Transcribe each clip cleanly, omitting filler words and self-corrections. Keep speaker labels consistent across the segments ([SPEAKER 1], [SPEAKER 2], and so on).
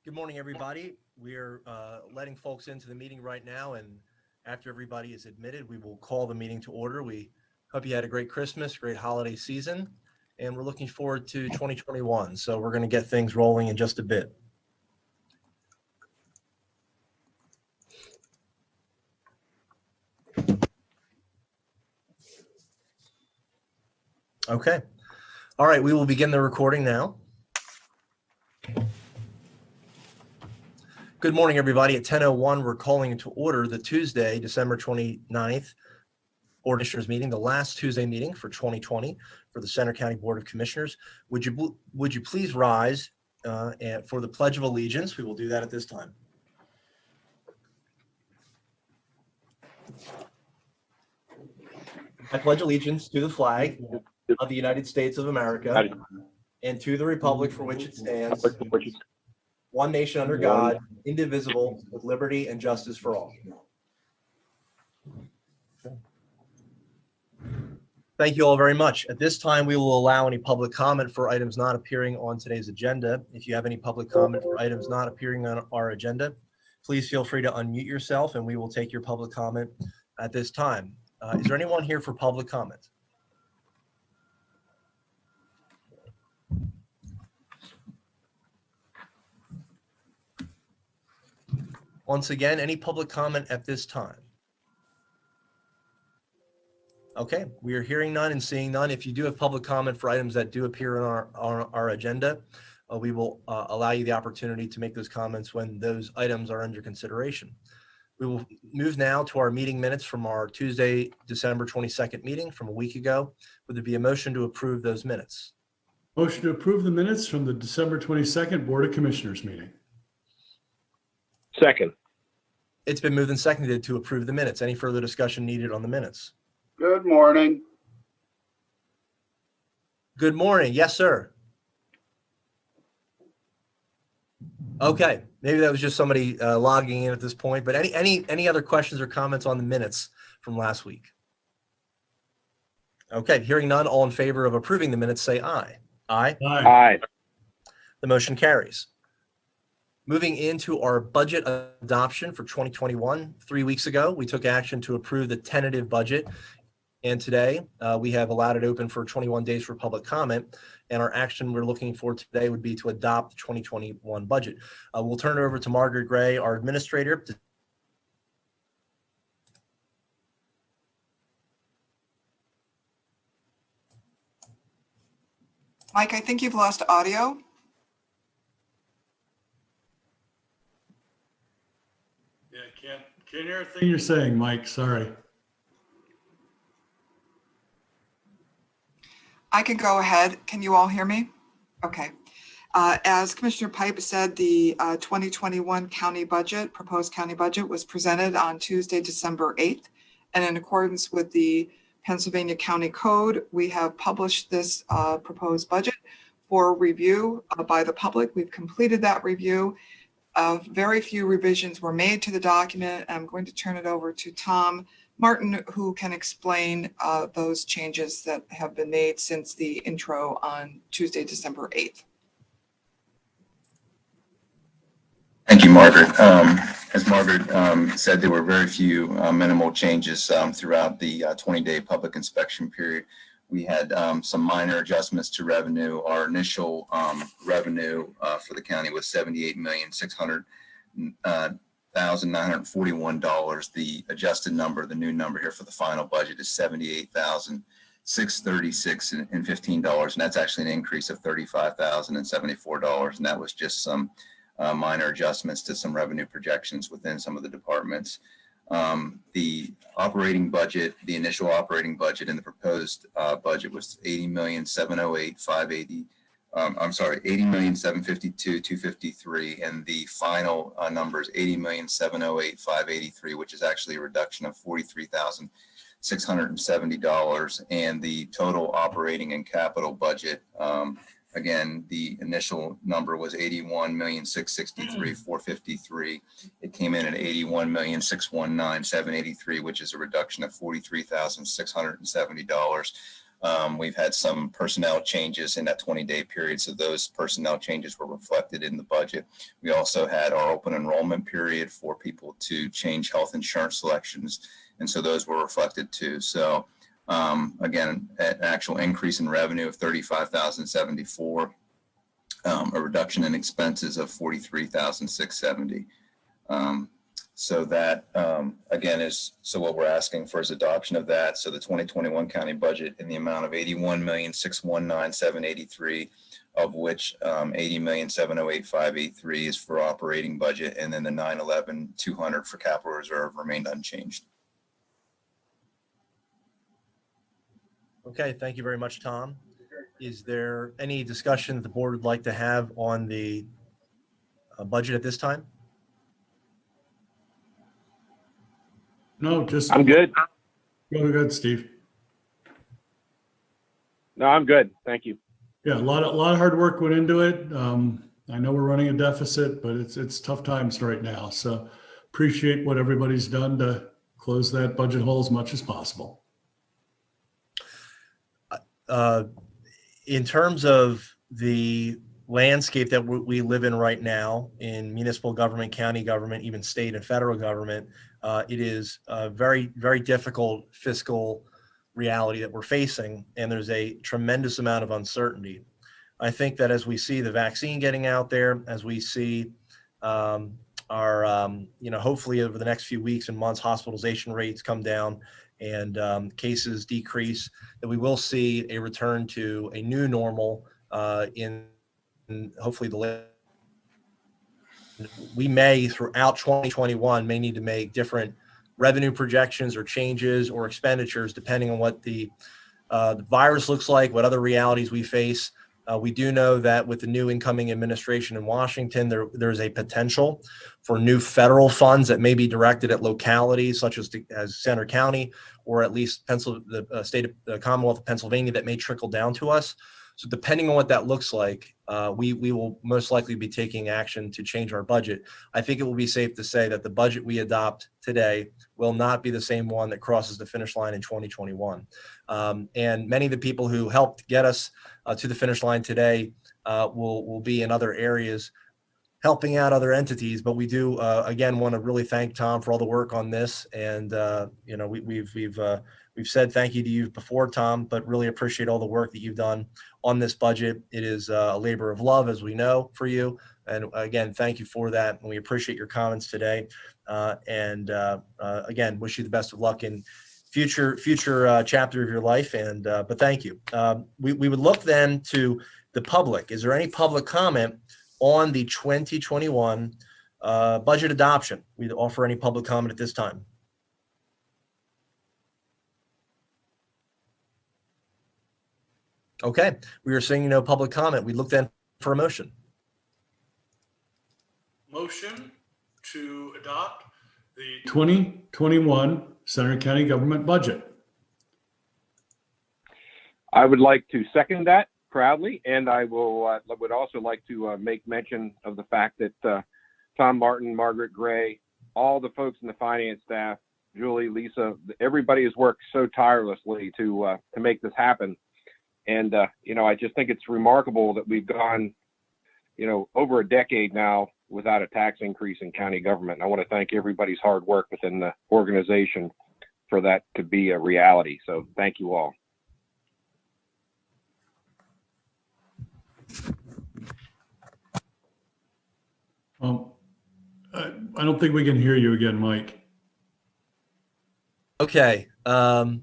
[SPEAKER 1] Good morning, everybody. We're letting folks into the meeting right now, and after everybody is admitted, we will call the meeting to order. We hope you had a great Christmas, great holiday season, and we're looking forward to 2021. So we're going to get things rolling in just a bit. Okay. All right, we will begin the recording now. Good morning, everybody. At 10:01, we're calling into order the Tuesday, December 29th Board of Commissioners meeting, the last Tuesday meeting for 2020 for the Center County Board of Commissioners. Would you please rise and for the Pledge of Allegiance? We will do that at this time. I pledge allegiance to the flag of the United States of America and to the republic for which it stands, one nation under God, indivisible, with liberty and justice for all. Thank you all very much. At this time, we will allow any public comment for items not appearing on today's agenda. If you have any public comment for items not appearing on our agenda, please feel free to unmute yourself and we will take your public comment at this time. Is there anyone here for public comment? Once again, any public comment at this time? Okay, we are hearing none and seeing none. If you do have public comment for items that do appear on our agenda, we will allow you the opportunity to make those comments when those items are under consideration. We will move now to our meeting minutes from our Tuesday, December 22nd meeting from a week ago. Would there be a motion to approve those minutes?
[SPEAKER 2] Motion to approve the minutes from the December 22nd Board of Commissioners meeting.
[SPEAKER 3] Second.
[SPEAKER 1] It's been moved and seconded to approve the minutes. Any further discussion needed on the minutes?
[SPEAKER 4] Good morning.
[SPEAKER 1] Good morning. Yes, sir. Okay, maybe that was just somebody logging in at this point, but any other questions or comments on the minutes from last week? Okay, hearing none, all in favor of approving the minutes say aye. Aye.
[SPEAKER 2] Aye.
[SPEAKER 3] Aye.
[SPEAKER 1] The motion carries. Moving into our budget adoption for 2021, 3 weeks ago, we took action to approve the tentative budget. And today we have allowed it open for 21 days for public comment. And our action we're looking for today would be to adopt the 2021 budget. We'll turn it over to Margaret Gray, our administrator.
[SPEAKER 5] Mike, I think you've lost audio.
[SPEAKER 2] Yeah, can't hear a thing you're saying, Mike. Sorry.
[SPEAKER 5] I can go ahead. Can you all hear me? Okay. As Commissioner Pipe said, the 2021 county budget, proposed county budget, was presented on Tuesday, December 8th. And in accordance with the Pennsylvania County Code, we have published this proposed budget for review by the public. We've completed that review. Very few revisions were made to the document. I'm going to turn it over to Tom Martin, who can explain those changes that have been made since the intro on Tuesday, December 8th.
[SPEAKER 6] Thank you, Margaret. As Margaret said, there were very few minimal changes throughout the 20-day public inspection period. We had some minor adjustments to revenue. Our initial revenue for the county was $78,600,941. The adjusted number, the new number here for the final budget is $78,636.15, and that's actually an increase of $35,074. And that was just some minor adjustments to some revenue projections within some of the departments. The operating budget, the initial operating budget in the proposed budget was $80,752,253, and the final number is $80,708,583, which is actually a reduction of $43,670. And the total operating and capital budget, again, the initial number was $81,663,453. It came in at $81,619,783, which is a reduction of $43,670. We've had some personnel changes in that 20-day period, so those personnel changes were reflected in the budget. We also had our open enrollment period for people to change health insurance selections, and so those were reflected too. So again, an actual increase in revenue of $35,074, a reduction in expenses of $43,670. So that, again, so what we're asking for is adoption of that. So the 2021 county budget in the amount of $81,619,783, of which $80,708,583 is for operating budget, and then the $911,200 for capital reserve remained unchanged.
[SPEAKER 1] Okay, thank you very much, Tom. Is there any discussion that the board would like to have on the budget at this time?
[SPEAKER 2] No, just.
[SPEAKER 3] I'm good.
[SPEAKER 2] Go ahead, Steve.
[SPEAKER 3] No, I'm good. Thank you.
[SPEAKER 2] Yeah, a lot of hard work went into it. I know we're running a deficit, but it's tough times right now. So appreciate what everybody's done to close that budget hole as much as possible.
[SPEAKER 1] In terms of the landscape that we live in right now in municipal government, county government, even state and federal government, it is a very, very difficult fiscal reality that we're facing, and there's a tremendous amount of uncertainty. I think that as we see the vaccine getting out there, as we see hopefully over the next few weeks and months, hospitalization rates come down and cases decrease, that we will see a return to a new normal in hopefully we may throughout 2021 may need to make different revenue projections or changes or expenditures depending on what the virus looks like, what other realities we face. We do know that with the new incoming administration in Washington, there's a potential for new federal funds that may be directed at localities such as Center County, or at least the Commonwealth of Pennsylvania, that may trickle down to us. So depending on what that looks like, we will most likely be taking action to change our budget. I think it will be safe to say that the budget we adopt today will not be the same one that crosses the finish line in 2021. And many of the people who helped get us to the finish line today will be in other areas helping out other entities. But we do, again, want to really thank Tom for all the work on this. And, we've said thank you to you before, Tom, but really appreciate all the work that you've done on this budget. It is a labor of love, as we know, for you. And again, thank you for that. And we appreciate your comments today. Again, wish you the best of luck in future chapter of your life. And but thank you. We would look then to the public. Is there any public comment on the 2021 budget adoption? We'd offer any public comment at this time. Okay, we are seeing no public comment. We look then for a motion.
[SPEAKER 2] Motion to adopt the 2021 Center County government budget.
[SPEAKER 3] I would like to second that proudly, and I would also like to make mention of the fact that Tom Martin, Margaret Gray, all the folks in the finance staff, Julie, Lisa, everybody has worked so tirelessly to make this happen. And, I just think it's remarkable that we've gone, over a decade now without a tax increase in county government. And I want to thank everybody's hard work within the organization for that to be a reality. So thank you all.
[SPEAKER 2] I don't think we can hear you again, Mike.
[SPEAKER 1] Okay.
[SPEAKER 2] Now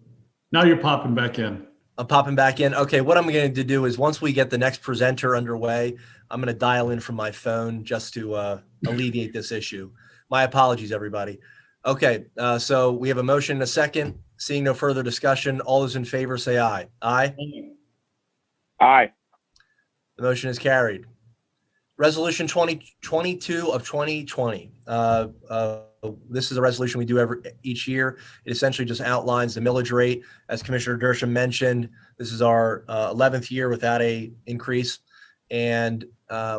[SPEAKER 2] you're popping back in.
[SPEAKER 1] I'm popping back in. Okay, what I'm going to do is once we get the next presenter underway, I'm going to dial in from my phone just to alleviate this issue. My apologies, everybody. Okay, so we have a motion and a second. Seeing no further discussion, all those in favor say aye. Aye.
[SPEAKER 3] Aye.
[SPEAKER 1] The motion is carried. Resolution 2022 of 2020. This is a resolution we do each year. It essentially just outlines the millage rate. As Commissioner Dersham mentioned, this is our 11th year without a increase. And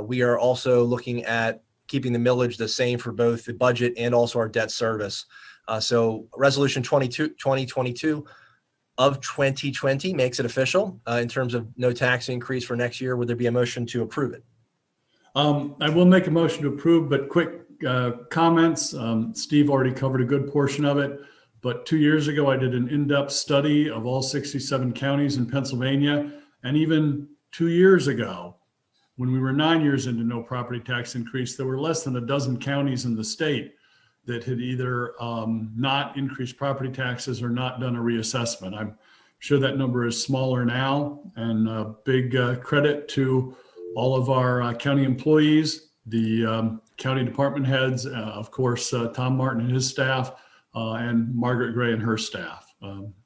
[SPEAKER 1] we are also looking at keeping the millage the same for both the budget and also our debt service. So Resolution 2022 of 2020 makes it official in terms of no tax increase for next year. Would there be a motion to approve it?
[SPEAKER 2] I will make a motion to approve, but quick comments. Steve already covered a good portion of it, but 2 years ago, I did an in-depth study of all 67 counties in Pennsylvania. And even 2 years ago, when we were 9 years into no property tax increase, there were less than a dozen counties in the state that had either not increased property taxes or not done a reassessment. I'm sure that number is smaller now, and big credit to all of our county employees, the county department heads, of course, Tom Martin and his staff, and Margaret Gray and her staff.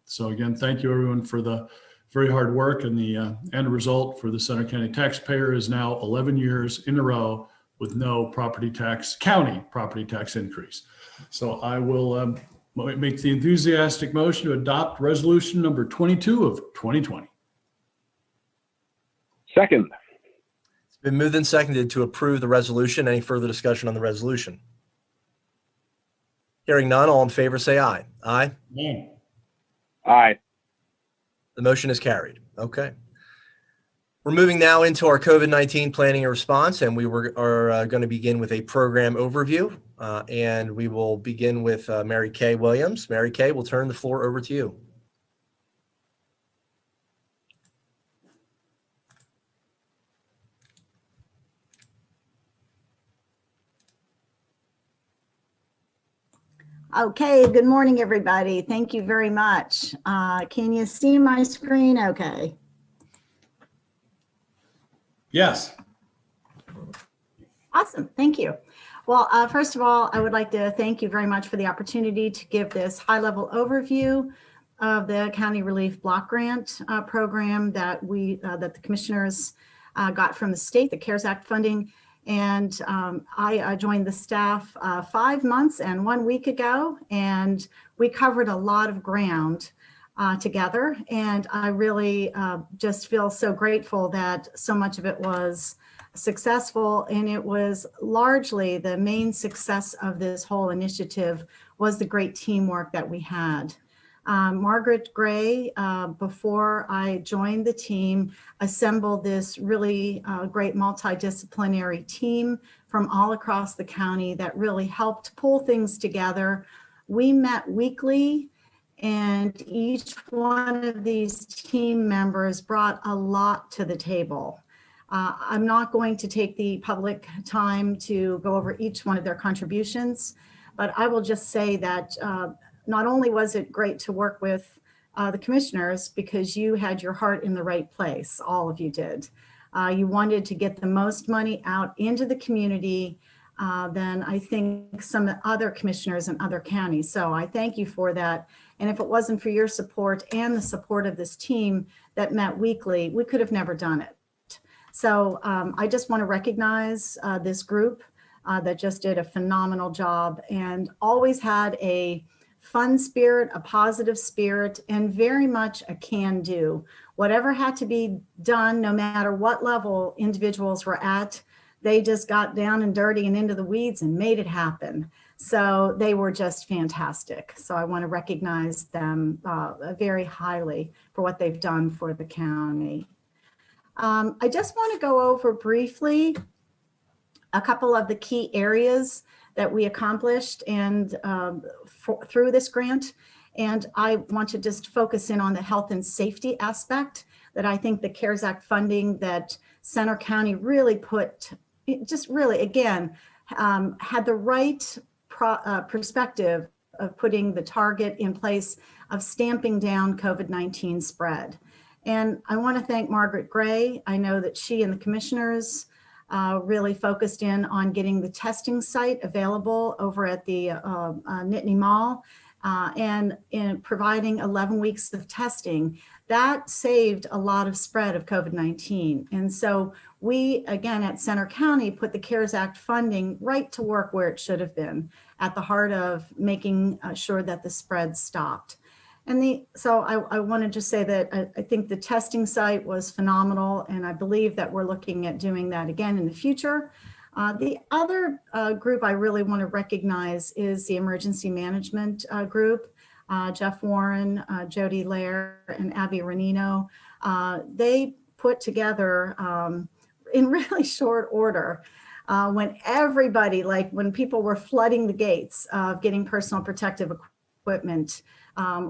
[SPEAKER 2] So again, thank you everyone for the very hard work, and the end result for the Center County taxpayer is now 11 years in a row with no county property tax increase. So I will make the enthusiastic motion to adopt resolution number 22 of 2020.
[SPEAKER 3] Second.
[SPEAKER 1] It's been moved and seconded to approve the resolution. Any further discussion on the resolution? Hearing none, all in favor say aye. Aye.
[SPEAKER 2] Aye.
[SPEAKER 3] Aye.
[SPEAKER 1] The motion is carried. Okay. We're moving now into our COVID-19 planning and response, and we are going to begin with a program overview. And we will begin with Mary Kay Williams. Mary Kay, we'll turn the floor over to you.
[SPEAKER 4] Okay, good morning, everybody. Thank you very much. Can you see my screen okay?
[SPEAKER 2] Yes.
[SPEAKER 4] Awesome, thank you. Well, first of all, I would like to thank you very much for the opportunity to give this high-level overview of the County Relief Block Grant program that the commissioners got from the state, the CARES Act funding. And I joined the staff 5 months and 1 week ago, and we covered a lot of ground together. And I really just feel so grateful that so much of it was successful. And it was largely the main success of this whole initiative was the great teamwork that we had. Margaret Gray, before I joined the team, assembled this really great multidisciplinary team from all across the county that really helped pull things together. We met weekly, and each one of these team members brought a lot to the table. I'm not going to take the public time to go over each one of their contributions, but I will just say that not only was it great to work with the commissioners because you had your heart in the right place, all of you did. You wanted to get the most money out into the community than I think some other commissioners in other counties. So I thank you for that. And if it wasn't for your support and the support of this team that met weekly, we could have never done it. So I just want to recognize this group that just did a phenomenal job and always had a fun spirit, a positive spirit, and very much a can-do. Whatever had to be done, no matter what level individuals were at, they just got down and dirty and into the weeds and made it happen. So they were just fantastic. So I want to recognize them very highly for what they've done for the county. I just want to go over briefly a couple of the key areas that we accomplished and through this grant. And I want to just focus in on the health and safety aspect that I think the CARES Act funding that Center County really put, just really, again, had the right perspective of putting the target in place of stamping down COVID-19 spread. And I want to thank Margaret Gray. I know that she and the commissioners really focused in on getting the testing site available over at the Nittany Mall and in providing 11 weeks of testing. That saved a lot of spread of COVID-19. And so we, again, at Center County, put the CARES Act funding right to work where it should have been, at the heart of making sure that the spread stopped. And so I want to just say that I think the testing site was phenomenal, and I believe that we're looking at doing that again in the future. The other group I really want to recognize is the emergency management group. Jeff Warren, Jody Lair, and Abby Ranino. They put together in really short order when everybody, like when people were flooding the gates of getting personal protective equipment,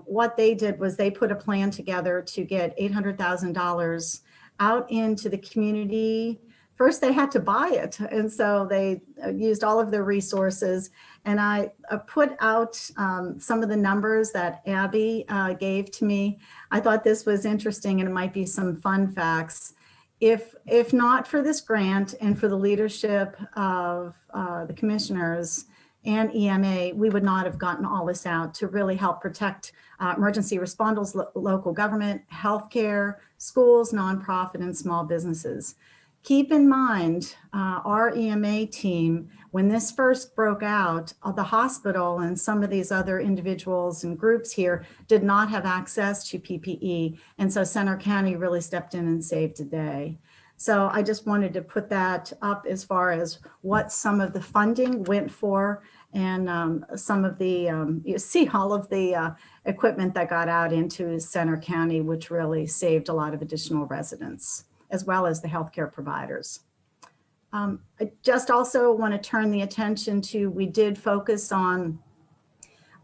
[SPEAKER 4] what they did was they put a plan together to get $800,000 out into the community. First, they had to buy it. And so they used all of their resources. And I put out some of the numbers that Abby gave to me. I thought this was interesting and it might be some fun facts. If not for this grant and for the leadership of the commissioners and EMA, we would not have gotten all this out to really help protect emergency responders, local government, healthcare, schools, nonprofit, and small businesses. Keep in mind, our EMA team, when this first broke out, the hospital and some of these other individuals and groups here did not have access to PPE. And so Center County really stepped in and saved the day. So I just wanted to put that up as far as what some of the funding went for and some of the, you see all of the equipment that got out into Center County, which really saved a lot of additional residents, as well as the healthcare providers. I just also want to turn the attention to, we did focus on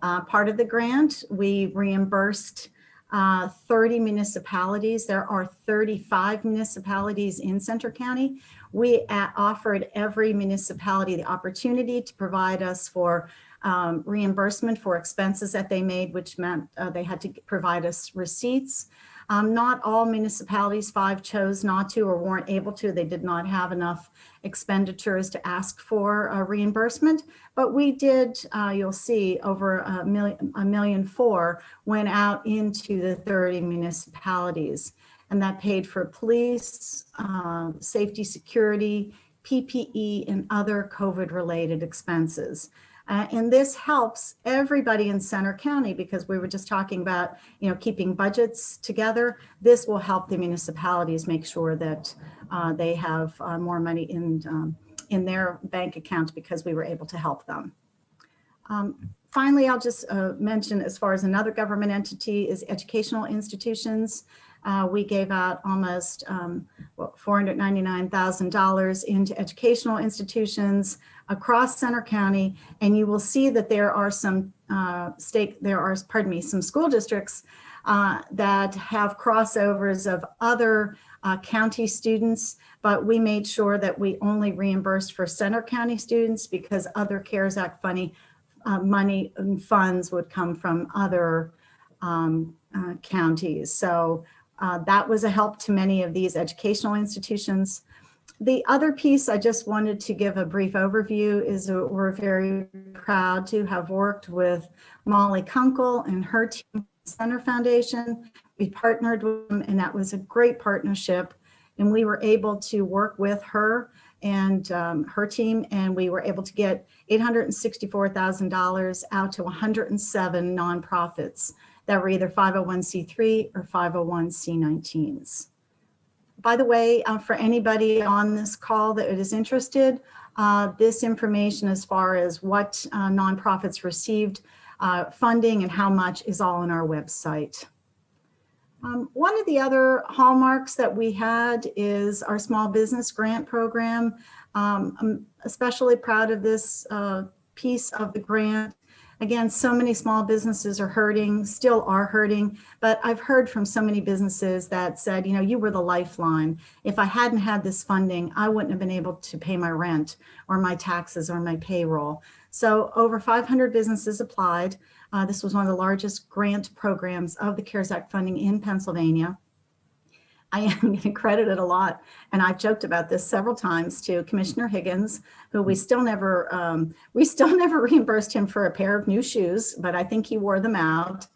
[SPEAKER 4] part of the grant. We reimbursed 30 municipalities. There are 35 municipalities in Center County. We offered every municipality the opportunity to provide us for reimbursement for expenses that they made, which meant they had to provide us receipts. Not all municipalities, 5 chose not to or weren't able to. They did not have enough expenditures to ask for a reimbursement, but we did, you'll see, over $1.4 million went out into the 30 municipalities, and that paid for police, safety, security, PPE, and other COVID-related expenses. And this helps everybody in Center County because we were just talking about, keeping budgets together. This will help the municipalities make sure that they have more money in their bank accounts because we were able to help them. Finally, I'll just mention as far as another government entity is educational institutions. We gave out almost $499,000 into educational institutions across Center County, and you will see that there are some some school districts that have crossovers of other county students, but we made sure that we only reimbursed for Center County students because other CARES Act money and funds would come from other counties. So that was a help to many of these educational institutions. The other piece I just wanted to give a brief overview is that we're very proud to have worked with Molly Kunkel and her team, Center Foundation. We partnered with them, and that was a great partnership. And we were able to work with her and her team, and we were able to get $864,000 out to 107 nonprofits that were either 501c3 or 501c19s. By the way, for anybody on this call that is interested, this information as far as what nonprofits received funding and how much is all on our website. One of the other hallmarks that we had is our small business grant program. I'm especially proud of this piece of the grant. Again, so many small businesses are hurting, still are hurting, but I've heard from so many businesses that said, you were the lifeline. If I hadn't had this funding, I wouldn't have been able to pay my rent or my taxes or my payroll. So over 500 businesses applied. This was one of the largest grant programs of the CARES Act funding in Pennsylvania. I am getting credited a lot, and I've joked about this several times to Commissioner Higgins, who we still never reimbursed him for a pair of new shoes, but I think he wore them out.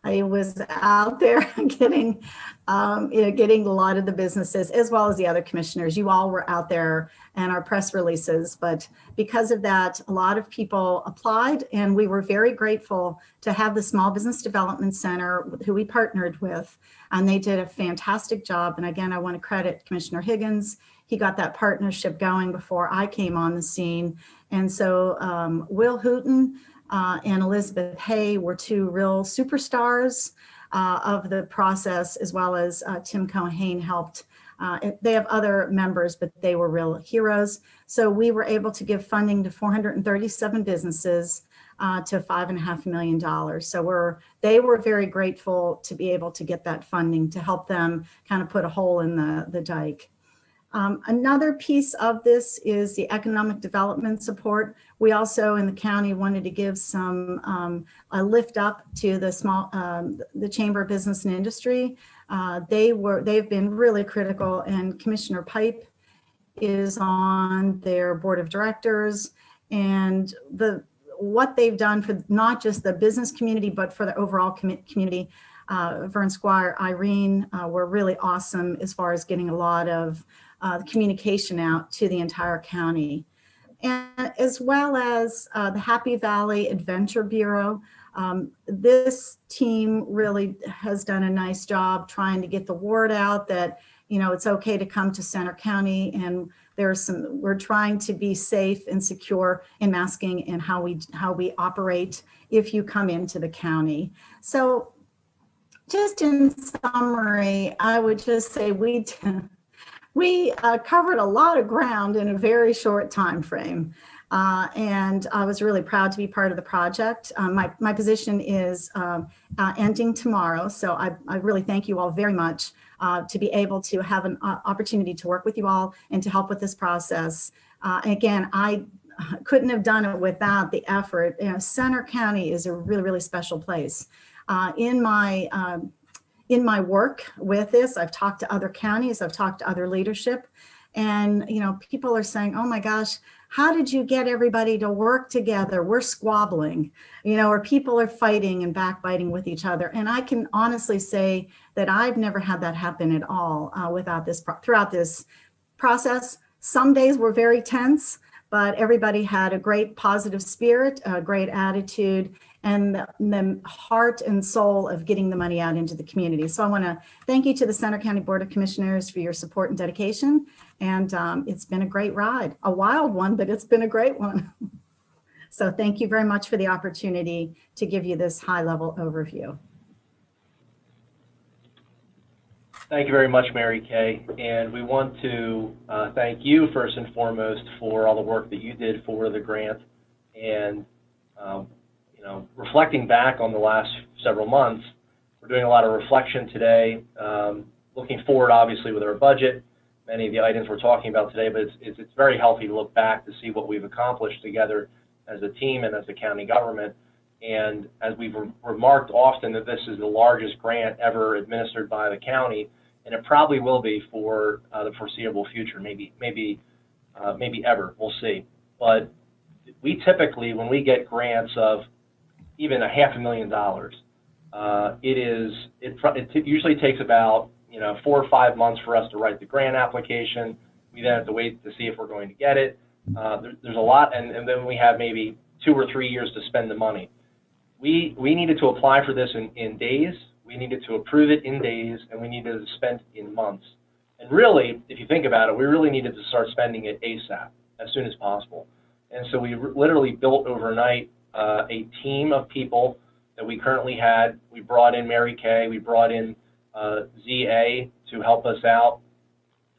[SPEAKER 4] I was out there getting a lot of the businesses, as well as the other commissioners. You all were out there and our press releases, but because of that, a lot of people applied, and we were very grateful to have the Small Business Development Center, who we partnered with, and they did a fantastic job. And again, I want to credit Commissioner Higgins. He got that partnership going before I came on the scene. And so Will Hooten and Elizabeth Hay were two real superstars of the process, as well as Tim Cohane helped. They have other members, but they were real heroes. So we were able to give funding to 437 businesses to $5.5 million. So they were very grateful to be able to get that funding to help them kind of put a hole in the dike. Another piece of this is the economic development support. We also in the county wanted to give some a lift up to the Chamber of Business and Industry. They've been really critical, and Commissioner Pipe is on their board of directors, and what they've done for not just the business community, but for the overall community. Vern Squire, Irene were really awesome as far as getting a lot of communication out to the entire county. And as well as the Happy Valley Adventure Bureau. This team really has done a nice job trying to get the word out that, it's okay to come to Center County, and we're trying to be safe and secure in masking and how we operate if you come into the county. So just in summary, I would just say we covered a lot of ground in a very short time frame. And I was really proud to be part of the project. My position is ending tomorrow. So I really thank you all very much to be able to have an opportunity to work with you all and to help with this process. Again, I couldn't have done it without the effort. Center County is a really, really special place. In my work with this, I've talked to other counties, I've talked to other leadership, and people are saying, oh my gosh, how did you get everybody to work together? We're squabbling, or people are fighting and backbiting with each other. And I can honestly say that I've never had that happen at all throughout this process. Some days were very tense, but everybody had a great positive spirit, a great attitude, and the heart and soul of getting the money out into the community. So I want to thank you to the Center County Board of Commissioners for your support and dedication. And it's been a great ride, a wild one, but it's been a great one. So thank you very much for the opportunity to give you this high-level overview.
[SPEAKER 1] Thank you very much, Mary Kay. And we want to thank you first and foremost for all the work that you did for the grant. And reflecting back on the last several months, we're doing a lot of reflection today, looking forward obviously with our budget, many of the items we're talking about today, but it's very healthy to look back to see what we've accomplished together as a team and as a county government. And as we've remarked often, that this is the largest grant ever administered by the county, and it probably will be for the foreseeable future, maybe ever, we'll see. But we typically, when we get grants of even $500,000, it usually takes about 4 or 5 months for us to write the grant application. We then have to wait to see if we're going to get it. There's a lot, and then we have maybe 2 or 3 years to spend the money. We needed to apply for this in days. We needed to approve it in days, and we needed to spend it in months. And really, if you think about it, we really needed to start spending it ASAP, as soon as possible. And so we literally built overnight a team of people that we currently had. We brought in Mary Kay, we brought in ZA to help us out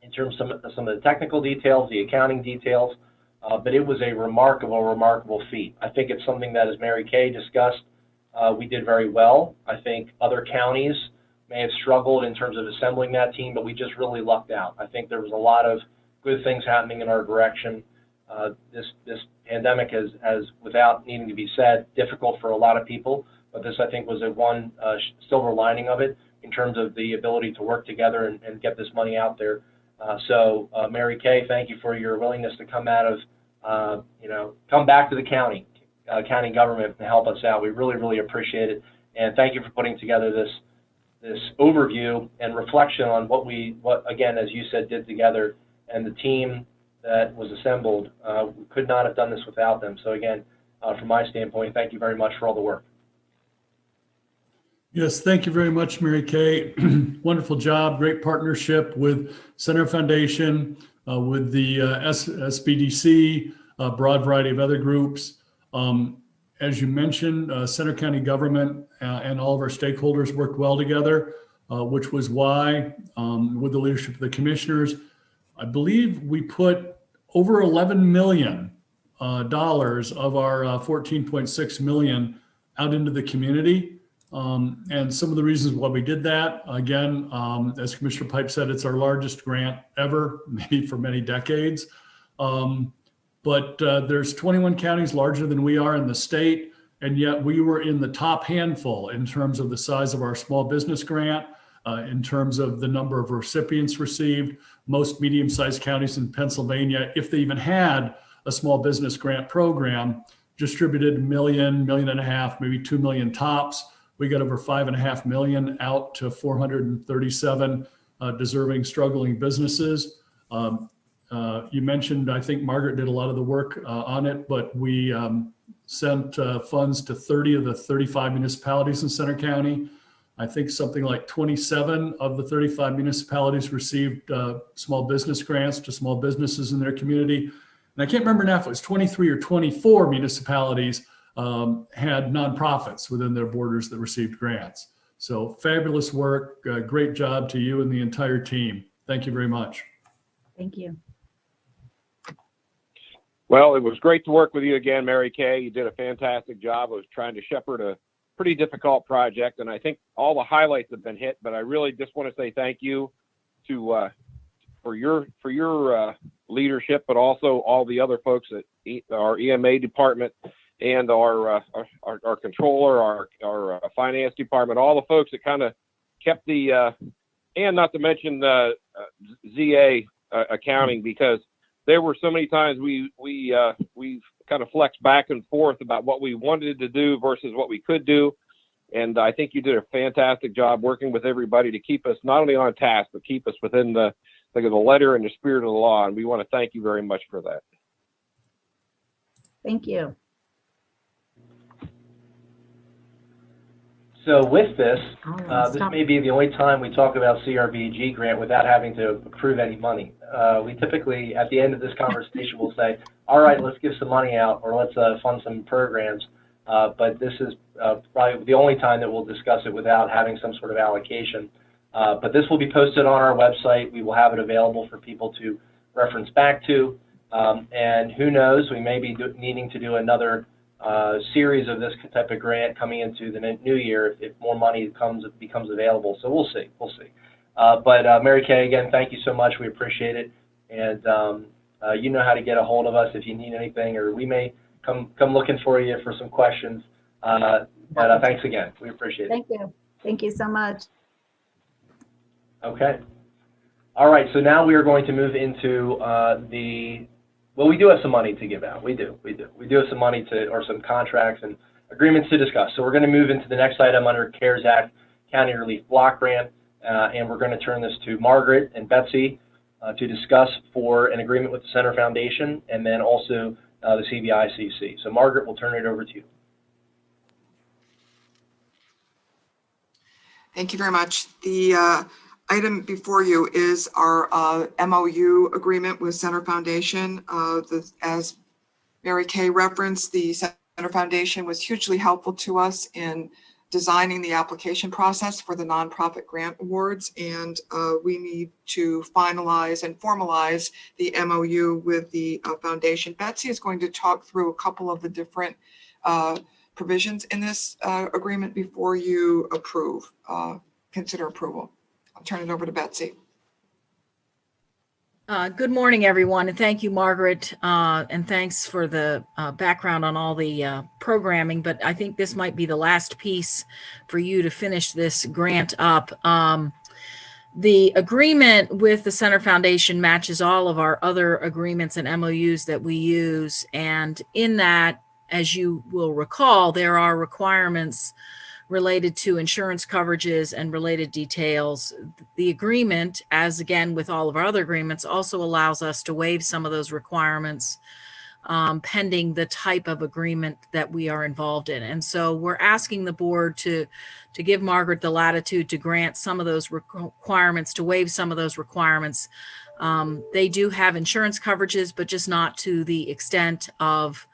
[SPEAKER 1] in terms of some of the technical details, the accounting details, but it was a remarkable feat. I think it's something that, as Mary Kay discussed, we did very well. I think other counties may have struggled in terms of assembling that team, but we just really lucked out. I think there was a lot of good things happening in our direction. This pandemic has, without needing to be said, difficult for a lot of people, but this, I think, was one silver lining of it in terms of the ability to work together and get this money out there. So Mary Kay, thank you for your willingness to come out of, come back to the county government and help us out. We really appreciate it. And thank you for putting together this overview and reflection on what again, as you said, did together, and the team that was assembled. We could not have done this without them. So again, from my standpoint, thank you very much for all the work.
[SPEAKER 2] Yes, thank you very much, Mary Kay. Wonderful job, great partnership with Center Foundation, with the SBDC, a broad variety of other groups. As you mentioned, Center County government and all of our stakeholders worked well together, which was why, with the leadership of the commissioners, I believe we put over $11 million dollars of our 14.6 million out into the community. And some of the reasons why we did that, again, as Commissioner Pipe said, it's our largest grant ever, maybe for many decades. But there's 21 counties larger than we are in the state, and yet we were in the top handful in terms of the size of our small business grant, in terms of the number of recipients received. Most medium-sized counties in Pennsylvania, if they even had a small business grant program, distributed $1 million, $1.5 million, maybe $2 million tops. We got over $5.5 million out to 437 deserving, struggling businesses. You mentioned, I think Margaret did a lot of the work on it, but we sent funds to 30 of the 35 municipalities in Center County. I think something like 27 of the 35 municipalities received small business grants to small businesses in their community. And I can't remember now if it was 23 or 24 municipalities had nonprofits within their borders that received grants. So fabulous work. Great job to you and the entire team. Thank you very much.
[SPEAKER 4] Thank you.
[SPEAKER 3] Well, it was great to work with you again, Mary Kay. You did a fantastic job of trying to shepherd a pretty difficult project, and I think all the highlights have been hit. But I really just want to say thank you to for your leadership, but also all the other folks at our EMA department and our controller, our finance department, all the folks that kind of kept the and not to mention ZA accounting, because there were so many times we've kind of flexed back and forth about what we wanted to do versus what we could do. And I think you did a fantastic job working with everybody to keep us not only on task, but keep us within the letter and the spirit of the law. And we want to thank you very much for that.
[SPEAKER 4] Thank you.
[SPEAKER 7] So with this, this
[SPEAKER 4] Stop.
[SPEAKER 7] may be the only time we talk about CRVG grant without having to approve any money. We typically, at the end of this conversation, will say, all right, let's give some money out, or let's fund some programs. But this is probably the only time that we'll discuss it without having some sort of allocation. But this will be posted on our website. We will have it available for people to reference back to. And who knows, we may be needing to do another series of this type of grant coming into the new year if more money becomes available. So we'll see. But Mary Kay, again, thank you so much. We appreciate it. And you know how to get a hold of us if you need anything, or we may come looking for you for some questions. But thanks again. We appreciate it.
[SPEAKER 4] Thank you. Thank you so much.
[SPEAKER 7] Okay. All right. So now we are going to move into well, we do have some money to give out. We do have some money or some contracts and agreements to discuss. So we're going to move into the next item under CARES Act County Relief Block Grant, and we're going to turn this to Margaret and Betsy to discuss for an agreement with the Center Foundation and then also the CVICC. So Margaret, we'll turn it over to you.
[SPEAKER 5] Thank you very much. The item before you is our MOU agreement with Center Foundation. As Mary Kay referenced, the Center Foundation was hugely helpful to us in designing the application process for the nonprofit grant awards, and we need to finalize and formalize the MOU with the foundation. Betsy is going to talk through a couple of the different provisions in this agreement before you consider approval. I'll turn it over to Betsy.
[SPEAKER 8] Good morning, everyone, and thank you, Margaret, and thanks for the background on all the programming, but I think this might be the last piece for you to finish this grant up. The agreement with the Center Foundation matches all of our other agreements and MOUs that we use, and in that, as you will recall, there are requirements related to insurance coverages and related details. The agreement, as again with all of our other agreements, also allows us to waive some of those requirements pending the type of agreement that we are involved in. And so we're asking the board to give Margaret the latitude to grant some of those requirements, to waive some of those requirements. They do have insurance coverages, but just not to the extent of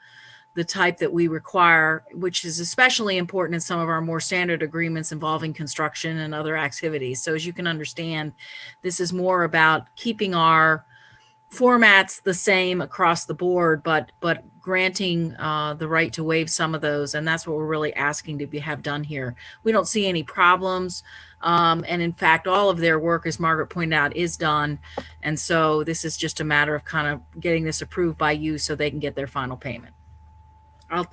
[SPEAKER 8] the type that we require, which is especially important in some of our more standard agreements involving construction and other activities. So as you can understand, this is more about keeping our formats the same across the board, but granting the right to waive some of those. And that's what we're really asking to have done here. We don't see any problems. And in fact, all of their work, as Margaret pointed out, is done. And so this is just a matter of kind of getting this approved by you so they can get their final payment.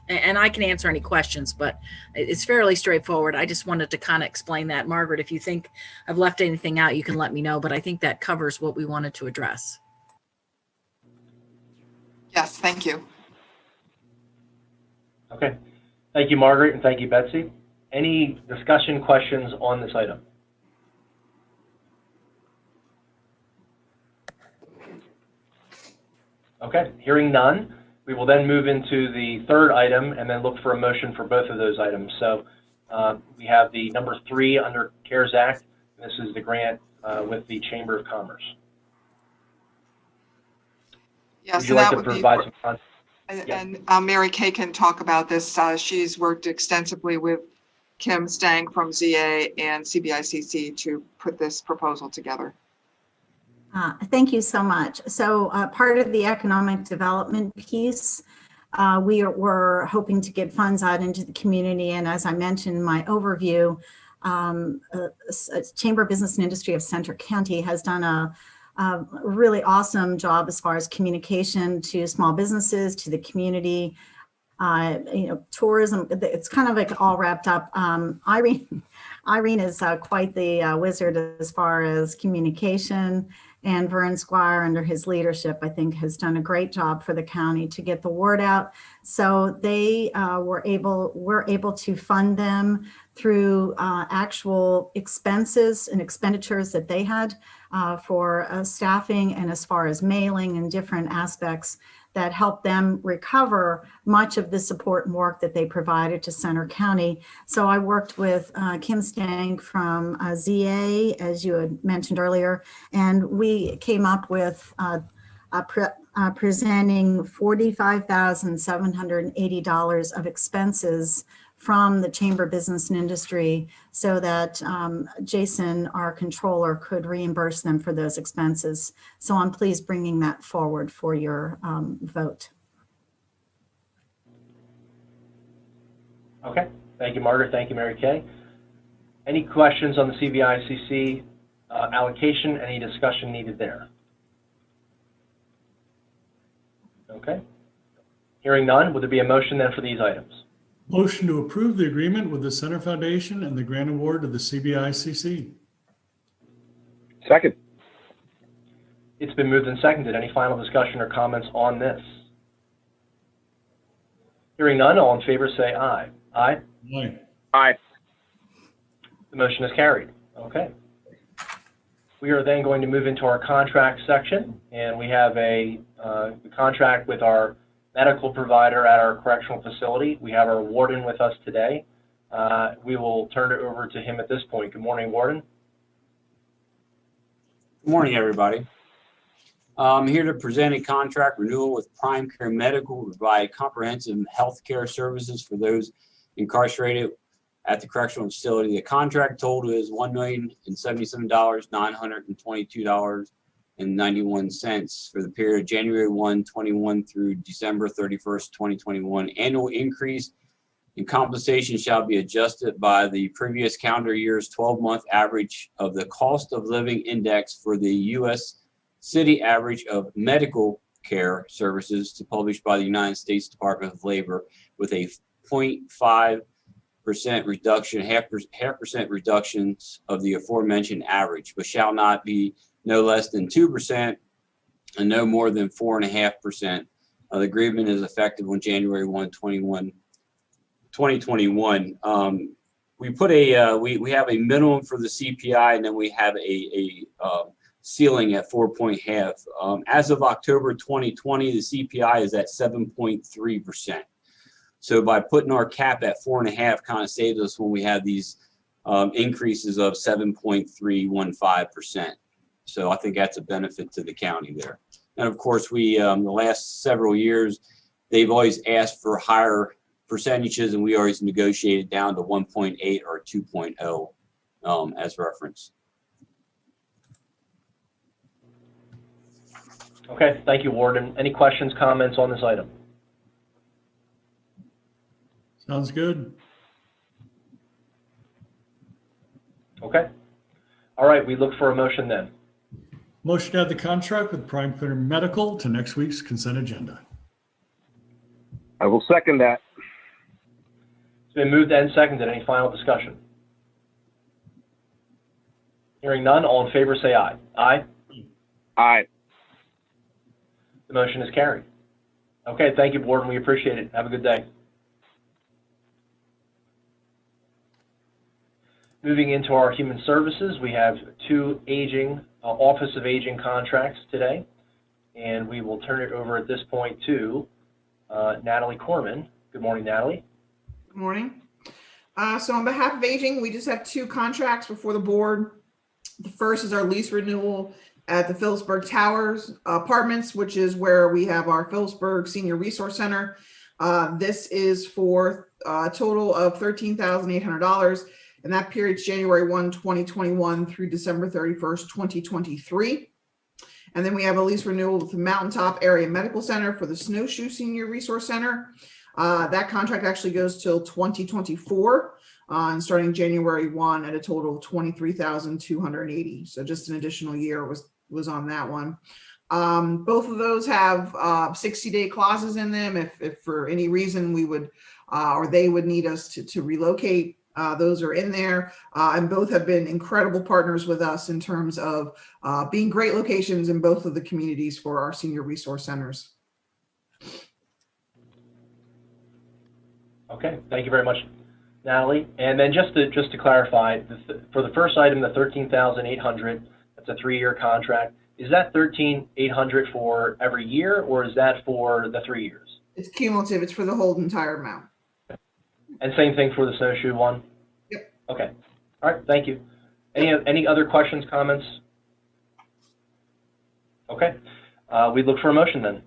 [SPEAKER 8] And I can answer any questions, but it's fairly straightforward. I just wanted to kind of explain that. Margaret, if you think I've left anything out, you can let me know, but I think that covers what we wanted to address.
[SPEAKER 5] Yes, thank you.
[SPEAKER 7] Okay. Thank you, Margaret, and thank you, Betsy. Any discussion questions on this item? Okay, hearing none, we will then move into the third item and then look for a motion for both of those items. So we have the number 3 under CARES Act. This is the grant with the Chamber of Commerce.
[SPEAKER 5] Yes,
[SPEAKER 7] Would you like to provide some context?
[SPEAKER 5] And Mary Kay can talk about this. She's worked extensively with Kim Stang from ZA and CBICC to put this proposal together.
[SPEAKER 4] Thank you so much. So part of the economic development piece, we were hoping to get funds out into the community. And as I mentioned in my overview, Chamber of Business and Industry of Centre County has done a really awesome job as far as communication to small businesses, to the community, tourism. It's kind of like all wrapped up. Irene is quite the wizard as far as communication, and Vern Squire, under his leadership, I think has done a great job for the county to get the word out. So they we're able to fund them through actual expenses and expenditures that they had for staffing, and as far as mailing and different aspects that helped them recover much of the support and work that they provided to Centre County. So I worked with Kim Stang from ZA, as you had mentioned earlier, and we came up with presenting $45,780 of expenses from the Chamber of Business and Industry so that Jason, our controller, could reimburse them for those expenses. So I'm pleased bringing that forward for your vote.
[SPEAKER 7] Okay, thank you, Margaret. Thank you, Mary Kay. Any questions on the CBICC allocation? Any discussion needed there? Okay. Hearing none, would there be a motion then for these items?
[SPEAKER 2] Motion to approve the agreement with the Center Foundation and the grant award to the CBICC.
[SPEAKER 3] Second.
[SPEAKER 7] It's been moved and seconded. Any final discussion or comments on this? Hearing none, all in favor say aye. Aye?
[SPEAKER 2] Aye.
[SPEAKER 3] Aye.
[SPEAKER 7] The motion is carried. Okay. We are then going to move into our contract section, and we have a contract with our medical provider at our correctional facility. We have our warden with us today. We will turn it over to him at this point. Good morning, warden.
[SPEAKER 9] Good morning, everybody. I'm here to present a contract renewal with Prime Care Medical to provide comprehensive health care services for those incarcerated at the correctional facility. The contract total is $1,077,922.91 for the period of January 1, 21 through December 31st, 2021. Annual increase in compensation shall be adjusted by the previous calendar year's 12-month average of the cost of living index for the U.S. city average of medical care services to published by the United States Department of Labor, with a 0.5% reduction, half percent reductions of the aforementioned average, but shall not be no less than 2% and no more than 4.5%. The agreement is effective on January 1, 2021. We put we have a minimum for the CPI, and then we have a ceiling at 4.5. As of October 2020, the CPI is at 7.3%. So by putting our cap at 4.5 kind of saves us when we have these increases of 7.315%. So I think that's a benefit to the county there. And of course, we the last several years, they've always asked for higher percentages, and we always negotiated down to 1.8 or 2.0 as reference.
[SPEAKER 7] Okay, thank you, Warden. Any questions, comments on this item?
[SPEAKER 2] Sounds good.
[SPEAKER 7] Okay. All right, we look for a motion then.
[SPEAKER 2] Motion to add the contract with Prime Clear Medical to next week's consent agenda.
[SPEAKER 3] I will second that.
[SPEAKER 7] It's been moved and seconded. Any final discussion? Hearing none, all in favor say aye. Aye.
[SPEAKER 3] Aye.
[SPEAKER 7] The motion is carried. Okay, thank you, Board, and we appreciate it. Have a good day. Moving into our human services, we have two Office of Aging contracts today, and we will turn it over at this point to Natalie Corman. Good morning, Natalie.
[SPEAKER 10] Good morning. So on behalf of Aging, we just have two contracts before the board. The first is our lease renewal at the Phillipsburg Towers Apartments, which is where we have our Phillipsburg Senior Resource Center. This is for a total of $13,800, and that period's January 1, 2021 through December 31st, 2023. And then we have a lease renewal with the Mountaintop Area Medical Center for the Snowshoe Senior Resource Center. That contract actually goes till 2024 and starting January 1 at a total of $23,280. So just an additional year was on that one. Both of those have 60-day clauses in them. If for any reason we would or they would need us to relocate, those are in there. And both have been incredible partners with us in terms of being great locations in both of the communities for our senior resource centers.
[SPEAKER 7] Okay, thank you very much, Natalie. And then just to clarify, for the first item, the $13,800, that's a 3-year contract. Is that $13,800 for every year, or is that for the 3 years?
[SPEAKER 10] It's cumulative. It's for the whole entire amount.
[SPEAKER 7] And same thing for the Snowshoe one?
[SPEAKER 10] Yep.
[SPEAKER 7] Okay. All right, thank you. Any other questions, comments? Okay. We look for a motion then.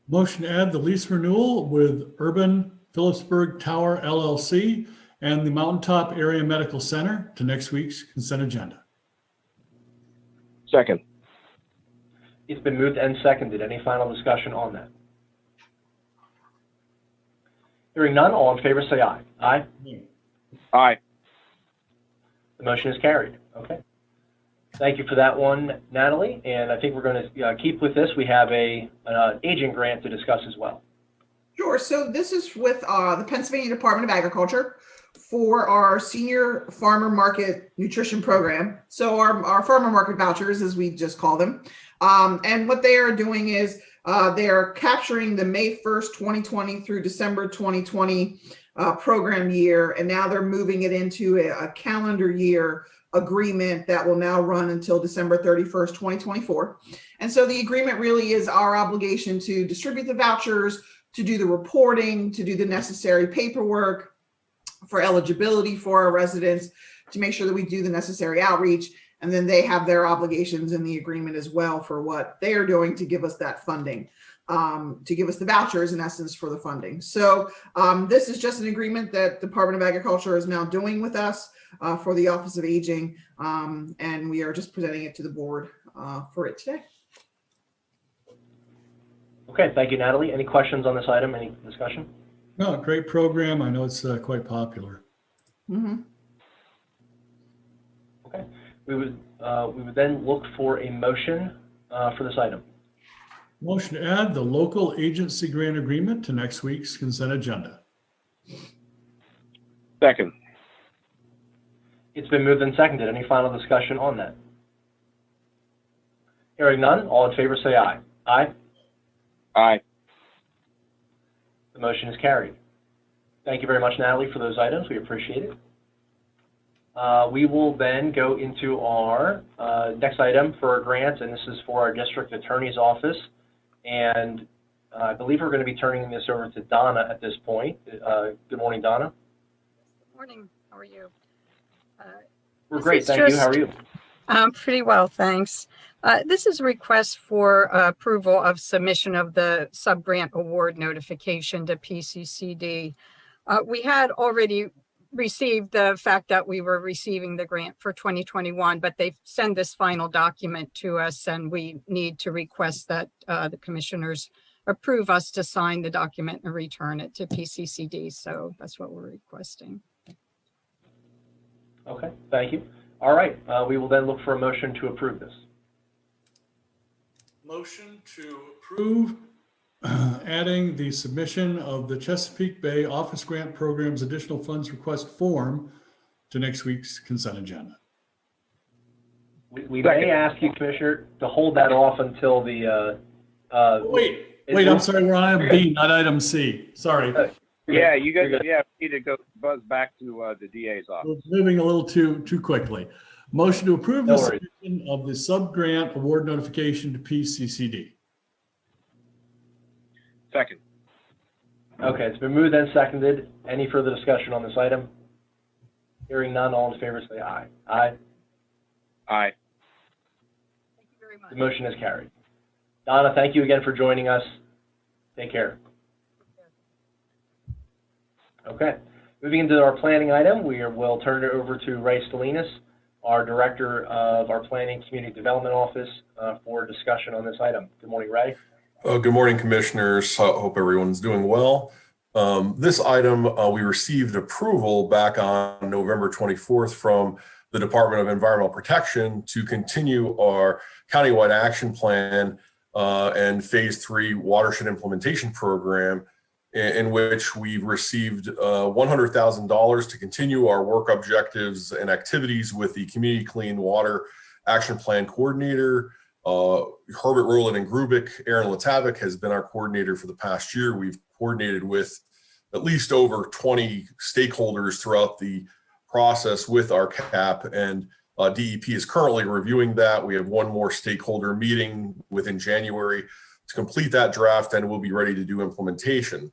[SPEAKER 2] Motion to add the lease renewal with Urban Phillipsburg Tower LLC and the Mountaintop Area Medical Center to next week's consent agenda.
[SPEAKER 3] Second.
[SPEAKER 7] It's been moved and seconded. Any final discussion on that? Hearing none, all in favor say aye. Aye.
[SPEAKER 3] Aye.
[SPEAKER 7] The motion is carried. Okay. Thank you for that one, Natalie. And I think we're going to keep with this. We have an aging grant to discuss as well.
[SPEAKER 10] Sure. So this is with the Pennsylvania Department of Agriculture for our senior farmer market nutrition program. So our farmer market vouchers, as we just call them. And what they are doing is they are capturing the May 1st, 2020 through December 2020 program year. And now they're moving it into a calendar year agreement that will now run until December 31st, 2024. And so the agreement really is our obligation to distribute the vouchers, to do the reporting, to do the necessary paperwork for eligibility for our residents, to make sure that we do the necessary outreach. And then they have their obligations in the agreement as well for what they are doing to give us that funding, to give us the vouchers in essence for the funding. So this is just an agreement that the Department of Agriculture is now doing with us for the Office of Aging. And we are just presenting it to the board for it today.
[SPEAKER 7] Okay, thank you, Natalie. Any questions on this item? Any discussion?
[SPEAKER 2] No, great program. I know it's quite popular.
[SPEAKER 10] Mm-hmm.
[SPEAKER 7] Okay. We would then look for a motion for this item.
[SPEAKER 2] Motion to add the local agency grant agreement to next week's consent agenda.
[SPEAKER 3] Second.
[SPEAKER 7] It's been moved and seconded. Any final discussion on that? Hearing none, all in favor say aye. Aye.
[SPEAKER 3] Aye.
[SPEAKER 7] The motion is carried. Thank you very much, Natalie, for those items. We appreciate it. We will then go into our next item for our grant, and this is for our district attorney's office. And I believe we're going to be turning this over to Donna at this point. Good morning, Donna.
[SPEAKER 11] Good morning. How are you?
[SPEAKER 7] We're great. Thank you. How are you?
[SPEAKER 11] Pretty well, thanks. This is a request for approval of submission of the sub-grant award notification to PCCD. We had already received the fact that we were receiving the grant for 2021, but they send this final document to us and we need to request that the commissioners approve us to sign the document and return it to PCCD. So that's what we're requesting.
[SPEAKER 7] Okay, thank you. All right, we will then look for a motion to approve this.
[SPEAKER 2] Motion to approve adding the submission of the Chesapeake Bay Office Grant Program's additional funds request form to next week's consent agenda.
[SPEAKER 7] We may ask you, Commissioner, to hold that off until the.
[SPEAKER 2] Wait, I'm sorry, we're on item B, not item C. Sorry.
[SPEAKER 3] Yeah, you guys need to go buzz back to the DA's office.
[SPEAKER 2] We're moving a little too quickly. Motion to approve
[SPEAKER 7] No
[SPEAKER 2] the
[SPEAKER 7] worries.
[SPEAKER 2] submission of the sub-grant award notification to PCCD.
[SPEAKER 3] Second.
[SPEAKER 7] Okay, it's been moved and seconded. Any further discussion on this item? Hearing none, all in favor say aye. Aye.
[SPEAKER 3] Aye.
[SPEAKER 11] Thank you very much.
[SPEAKER 7] The motion is carried. Donna, thank you again for joining us. Take care. Okay, moving into our planning item, we'll turn it over to Ray Stolinas, our Director of our Planning Community Development Office, for discussion on this item. Good morning, Ray.
[SPEAKER 12] Good morning, Commissioners. Hope everyone's doing well. This item, we received approval back on November 24th from the Department of Environmental Protection to continue our countywide action plan and phase 3 watershed implementation program, in which we've received $100,000 to continue our work objectives and activities with the Community Clean Water Action Plan Coordinator. Herbert Rowland and Grubik. Aaron Latavik has been our coordinator for the past year. We've coordinated with at least over 20 stakeholders throughout the process with our CAP, and DEP is currently reviewing that. We have one more stakeholder meeting within January to complete that draft, and we'll be ready to do implementation.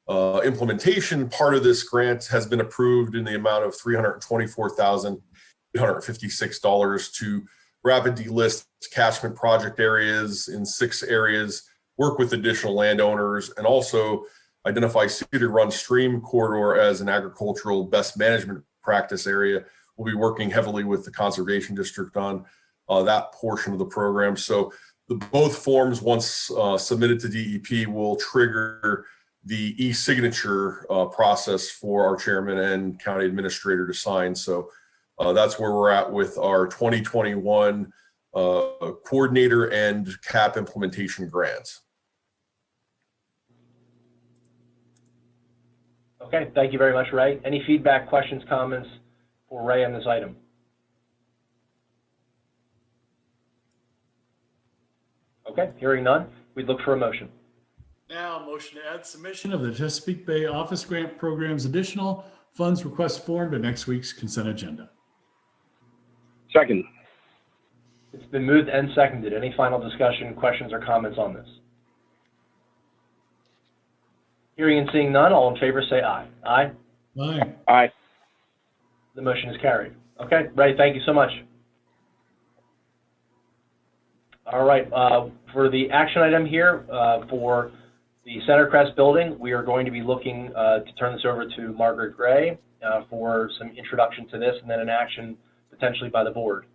[SPEAKER 12] Implementation part of this grant has been approved in the amount of $324,856 to rapidly list catchment project areas in 6 areas, work with additional landowners, and also identify Cedar Run Stream Corridor as an agricultural best management practice area. We'll be working heavily with the Conservation District on that portion of the program. So both forms, once submitted to DEP, will trigger the e-signature process for our chairman and county administrator to sign. So that's where we're at with our 2021 coordinator and CAP implementation grants.
[SPEAKER 7] Okay, thank you very much, Ray. Any feedback, questions, comments for Ray on this item? Okay, hearing none, we'd look for a motion.
[SPEAKER 2] Now, motion to add submission of the Chesapeake Bay Office Grant Program's additional funds request form to next week's consent agenda.
[SPEAKER 3] Second.
[SPEAKER 7] It's been moved and seconded. Any final discussion, questions, or comments on this? Hearing and seeing none, all in favor say aye. Aye?
[SPEAKER 2] Aye.
[SPEAKER 3] Aye.
[SPEAKER 7] The motion is carried. Okay, Ray, thank you so much. All right, for the action item here, for the Centercrest building, we are going to be looking to turn this over to Margaret Gray for some introduction to this and then an action potentially by the board.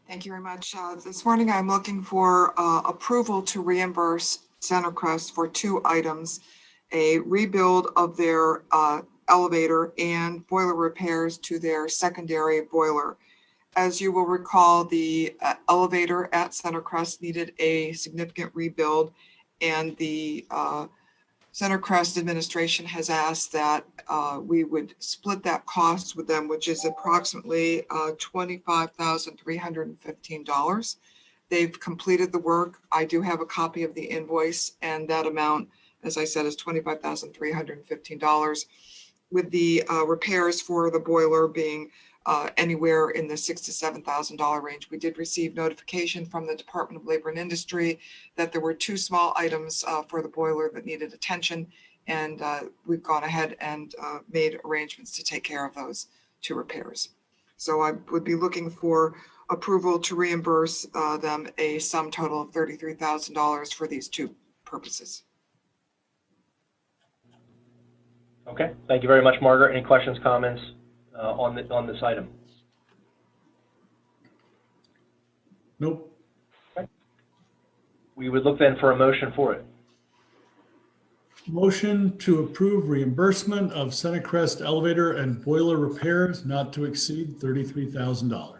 [SPEAKER 5] Thank you very much. This morning, I'm looking for approval to reimburse Centercrest for 2 items, a rebuild of their elevator and boiler repairs to their secondary boiler. As you will recall, the elevator at Centercrest needed a significant rebuild, and the Centercrest administration has asked that we would split that cost with them, which is approximately $25,315. They've completed the work. I do have a copy of the invoice, and that amount, as I said, is $25,315, with the repairs for the boiler being anywhere in the $6,000 to $7,000 range. We did receive notification from the Department of Labor and Industry that there were 2 small items for the boiler that needed attention, and we've gone ahead and made arrangements to take care of those 2 repairs. So I would be looking for approval to reimburse them a sum total of $33,000 for these two purposes.
[SPEAKER 7] Okay, thank you very much, Margaret. Any questions, comments on this item?
[SPEAKER 2] Nope.
[SPEAKER 7] We would look then for a motion for it.
[SPEAKER 2] Motion to approve reimbursement of Centercrest elevator and boiler repairs not to exceed $33,000.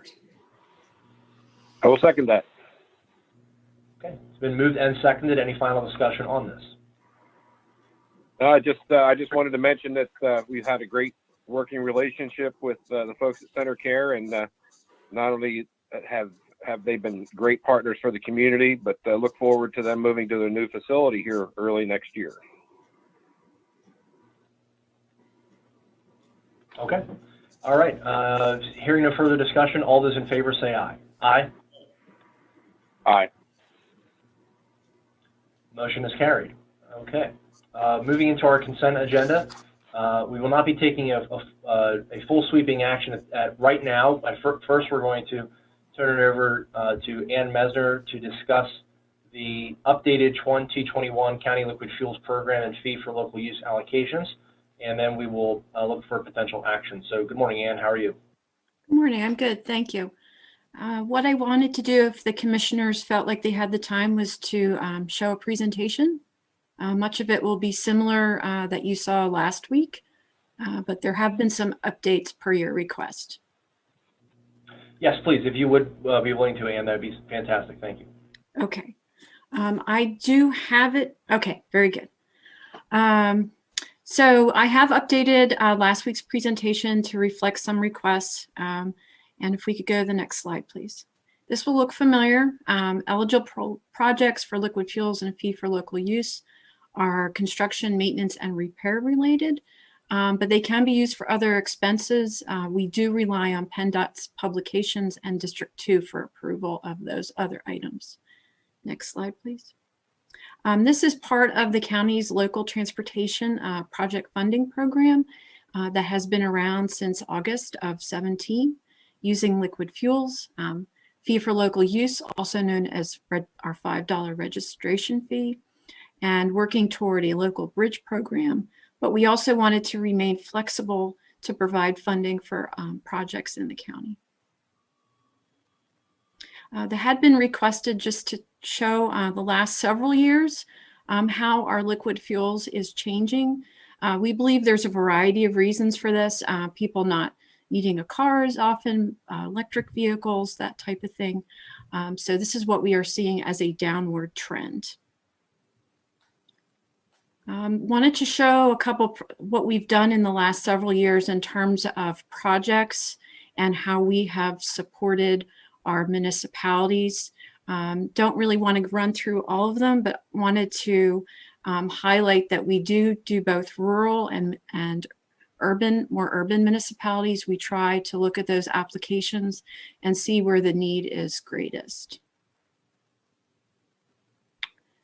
[SPEAKER 3] I will second that.
[SPEAKER 7] Okay, it's been moved and seconded. Any final discussion on this?
[SPEAKER 3] I just wanted to mention that we've had a great working relationship with the folks at Center Care, and not only have they been great partners for the community, but look forward to them moving to their new facility here early next year.
[SPEAKER 7] Okay. All right. Hearing no further discussion, all those in favor say aye. Aye.
[SPEAKER 3] Aye.
[SPEAKER 7] Motion is carried. Okay. Moving into our consent agenda, we will not be taking a full sweeping action right now. First, we're going to turn it over to Ann Mesner to discuss the updated 2021 County Liquid Fuels Program and fee for local use allocations, and then we will look for potential action. So good morning, Ann. How are you?
[SPEAKER 13] Good morning. I'm good. Thank you. What I wanted to do, if the commissioners felt like they had the time, was to show a presentation. Much of it will be similar that you saw last week, but there have been some updates per your request.
[SPEAKER 7] Yes, please. If you would be willing to, Ann, that would be fantastic. Thank you.
[SPEAKER 13] Okay. I do have it. Okay, very good. So I have updated last week's presentation to reflect some requests. And if we could go to the next slide, please. This will look familiar. Eligible projects for liquid fuels and fee for local use are construction, maintenance, and repair related, but they can be used for other expenses. We do rely on PennDOT's publications and District 2 for approval of those other items. Next slide, please. This is part of the county's local transportation project funding program that has been around since August of 17, using liquid fuels. Fee for local use, also known as our $5 registration fee, and working toward a local bridge program. But we also wanted to remain flexible to provide funding for projects in the county. That had been requested just to show the last several years how our liquid fuels is changing. We believe there's a variety of reasons for this. People not needing a car as often, electric vehicles, that type of thing. So this is what we are seeing as a downward trend. Wanted to show a couple what we've done in the last several years in terms of projects and how we have supported our municipalities. Don't really want to run through all of them, but wanted to highlight that we do both rural and urban, more urban municipalities. We try to look at those applications and see where the need is greatest.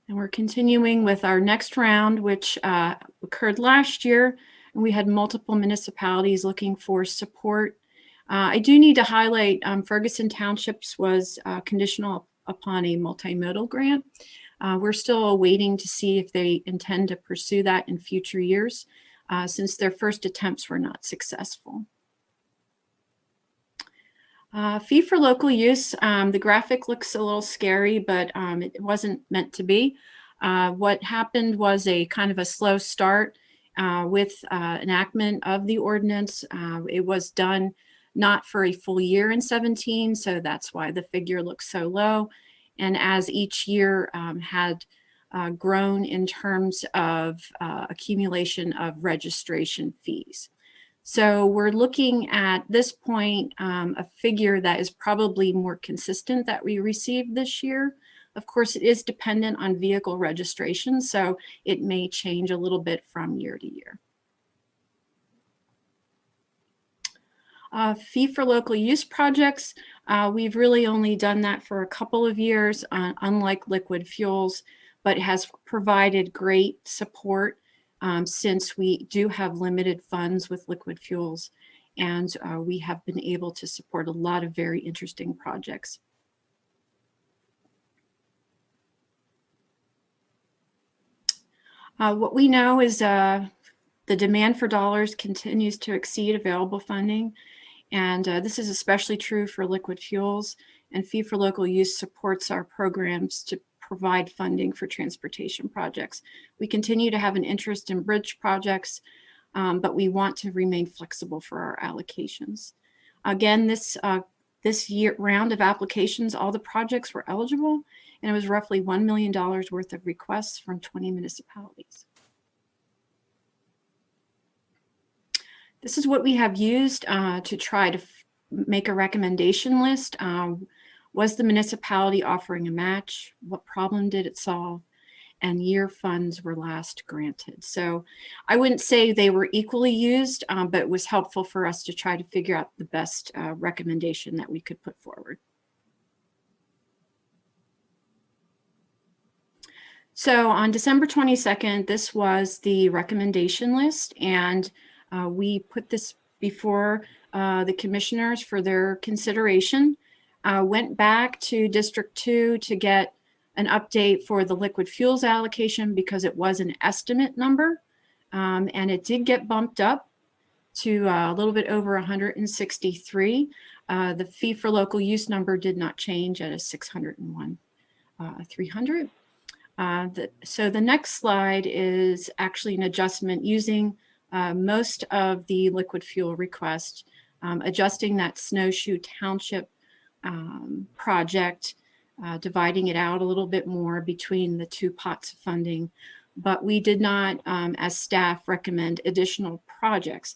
[SPEAKER 13] And we're continuing with our next round, which occurred last year, and we had multiple municipalities looking for support. I do need to highlight Ferguson Townships was conditional upon a multimodal grant. We're still waiting to see if they intend to pursue that in future years, since their first attempts were not successful. Fee for local use, the graphic looks a little scary, but it wasn't meant to be. What happened was a kind of a slow start with enactment of the ordinance. It was done not for a full year in 17, so that's why the figure looks so low. And as each year had grown in terms of accumulation of registration fees. So we're looking at this point a figure that is probably more consistent that we received this year. Of course, it is dependent on vehicle registration, so it may change a little bit from year to year. Fee for local use projects, we've really only done that for a couple of years, unlike liquid fuels, but has provided great support since we do have limited funds with liquid fuels. and we have been able to support a lot of very interesting projects. What we know is the demand for dollars continues to exceed available funding, and this is especially true for liquid fuels, and fee for local use supports our programs to provide funding for transportation projects. We continue to have an interest in bridge projects, but we want to remain flexible for our allocations. Again, this year round of applications, all the projects were eligible, and it was roughly $1 million worth of requests from 20 municipalities. This is what we have used to try to make a recommendation list. Was the municipality offering a match? What problem did it solve? And year funds were last granted. So I wouldn't say they were equally used, but it was helpful for us to try to figure out the best recommendation that we could put forward. So on December 22nd, this was the recommendation list, and we put this before the commissioners for their consideration. Went back to District 2 to get an update for the liquid fuels allocation because it was an estimate number, and it did get bumped up to a little bit over 163. The fee for local use number did not change at a 601, 300. So the next slide is actually an adjustment using most of the liquid fuel request, adjusting that Snowshoe Township project, dividing it out a little bit more between the two pots of funding, but we did not, as staff, recommend additional projects.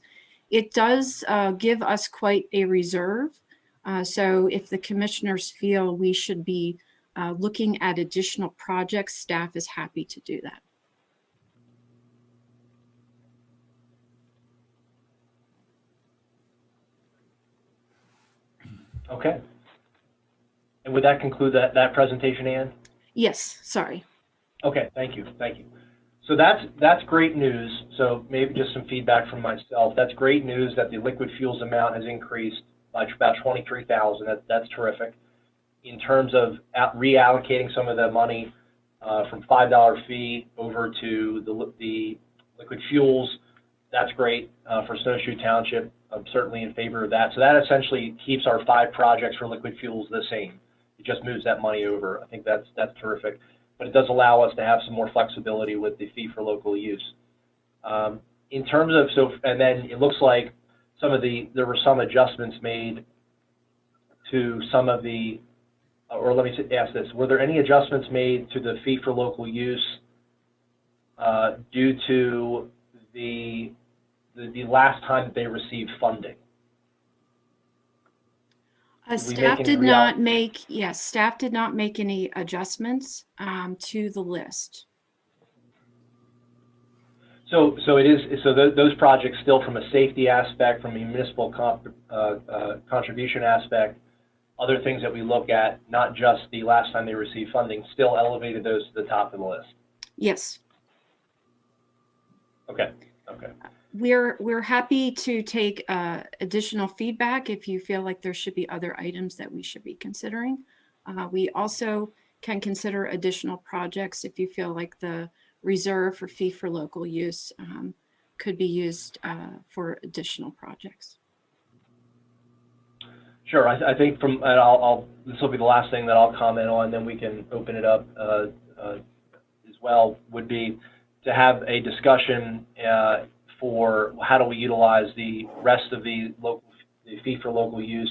[SPEAKER 13] It does give us quite a reserve, so if the commissioners feel we should be looking at additional projects, staff is happy to do that.
[SPEAKER 7] Okay. And would that conclude that presentation, Ann?
[SPEAKER 13] Yes, sorry.
[SPEAKER 7] Okay, thank you, thank you. So that's great news. So maybe just some feedback from myself. That's great news that the liquid fuels amount has increased by about 23,000. That's terrific. In terms of reallocating some of the money from $5 fee over to the liquid fuels, that's great for Snowshoe Township. I'm certainly in favor of that. So that essentially keeps our 5 projects for liquid fuels the same. It just moves that money over. I think that's terrific. But it does allow us to have some more flexibility with the fee for local use. In terms of, and then it looks like there were some adjustments made to some of the, or let me ask this, were there any adjustments made to the fee for local use due to the last time that they received funding?
[SPEAKER 13] Staff did not make, yes, staff did not make any adjustments to the list.
[SPEAKER 7] So those projects still, from a safety aspect, from a municipal contribution aspect, other things that we look at, not just the last time they received funding, still elevated those to the top of the list.
[SPEAKER 13] Yes.
[SPEAKER 7] Okay. Okay.
[SPEAKER 13] We're happy to take additional feedback if you feel like there should be other items that we should be considering. We also can consider additional projects if you feel like the reserve for fee for local use could be used for additional projects.
[SPEAKER 7] Sure. I think this will be the last thing that I'll comment on, then we can open it up as well, would be to have a discussion for how do we utilize the rest of the fee for local use,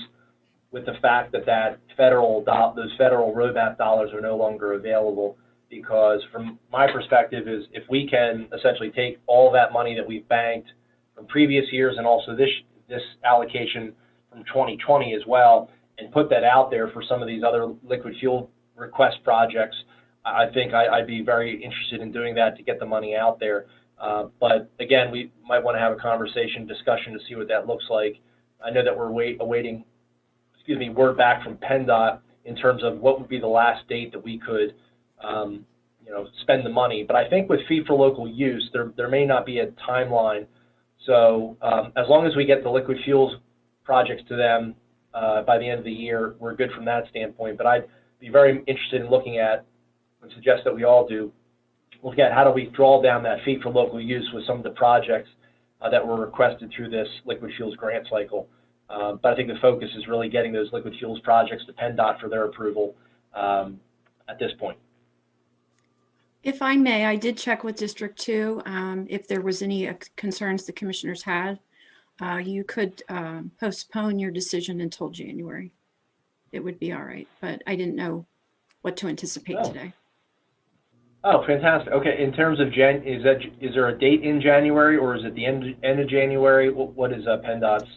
[SPEAKER 7] with the fact that those federal roadmap dollars are no longer available. Because from my perspective is, if we can essentially take all that money that we've banked from previous years and also this allocation from 2020 as well, and put that out there for some of these other liquid fuel request projects, I think I'd be very interested in doing that to get the money out there. But again, we might want to have a discussion to see what that looks like. I know that we're awaiting, word back from PennDOT in terms of what would be the last date that we could, spend the money. But I think with fee for local use, there may not be a timeline So as long as we get the liquid fuels projects to them by the end of the year, we're good from that standpoint. But I'd be very interested in looking at, and suggest that we all do, look at how do we draw down that fee for local use with some of the projects that were requested through this liquid fuels grant cycle. But I think the focus is really getting those liquid fuels projects to PennDOT for their approval at this point.
[SPEAKER 13] If I may, I did check with District 2. If there was any concerns the commissioners had, you could postpone your decision until January. It would be all right, but I didn't know what to anticipate today.
[SPEAKER 7] Oh, fantastic. Okay, in terms of is there a date in January, or is it the end of January? What is PennDOT's?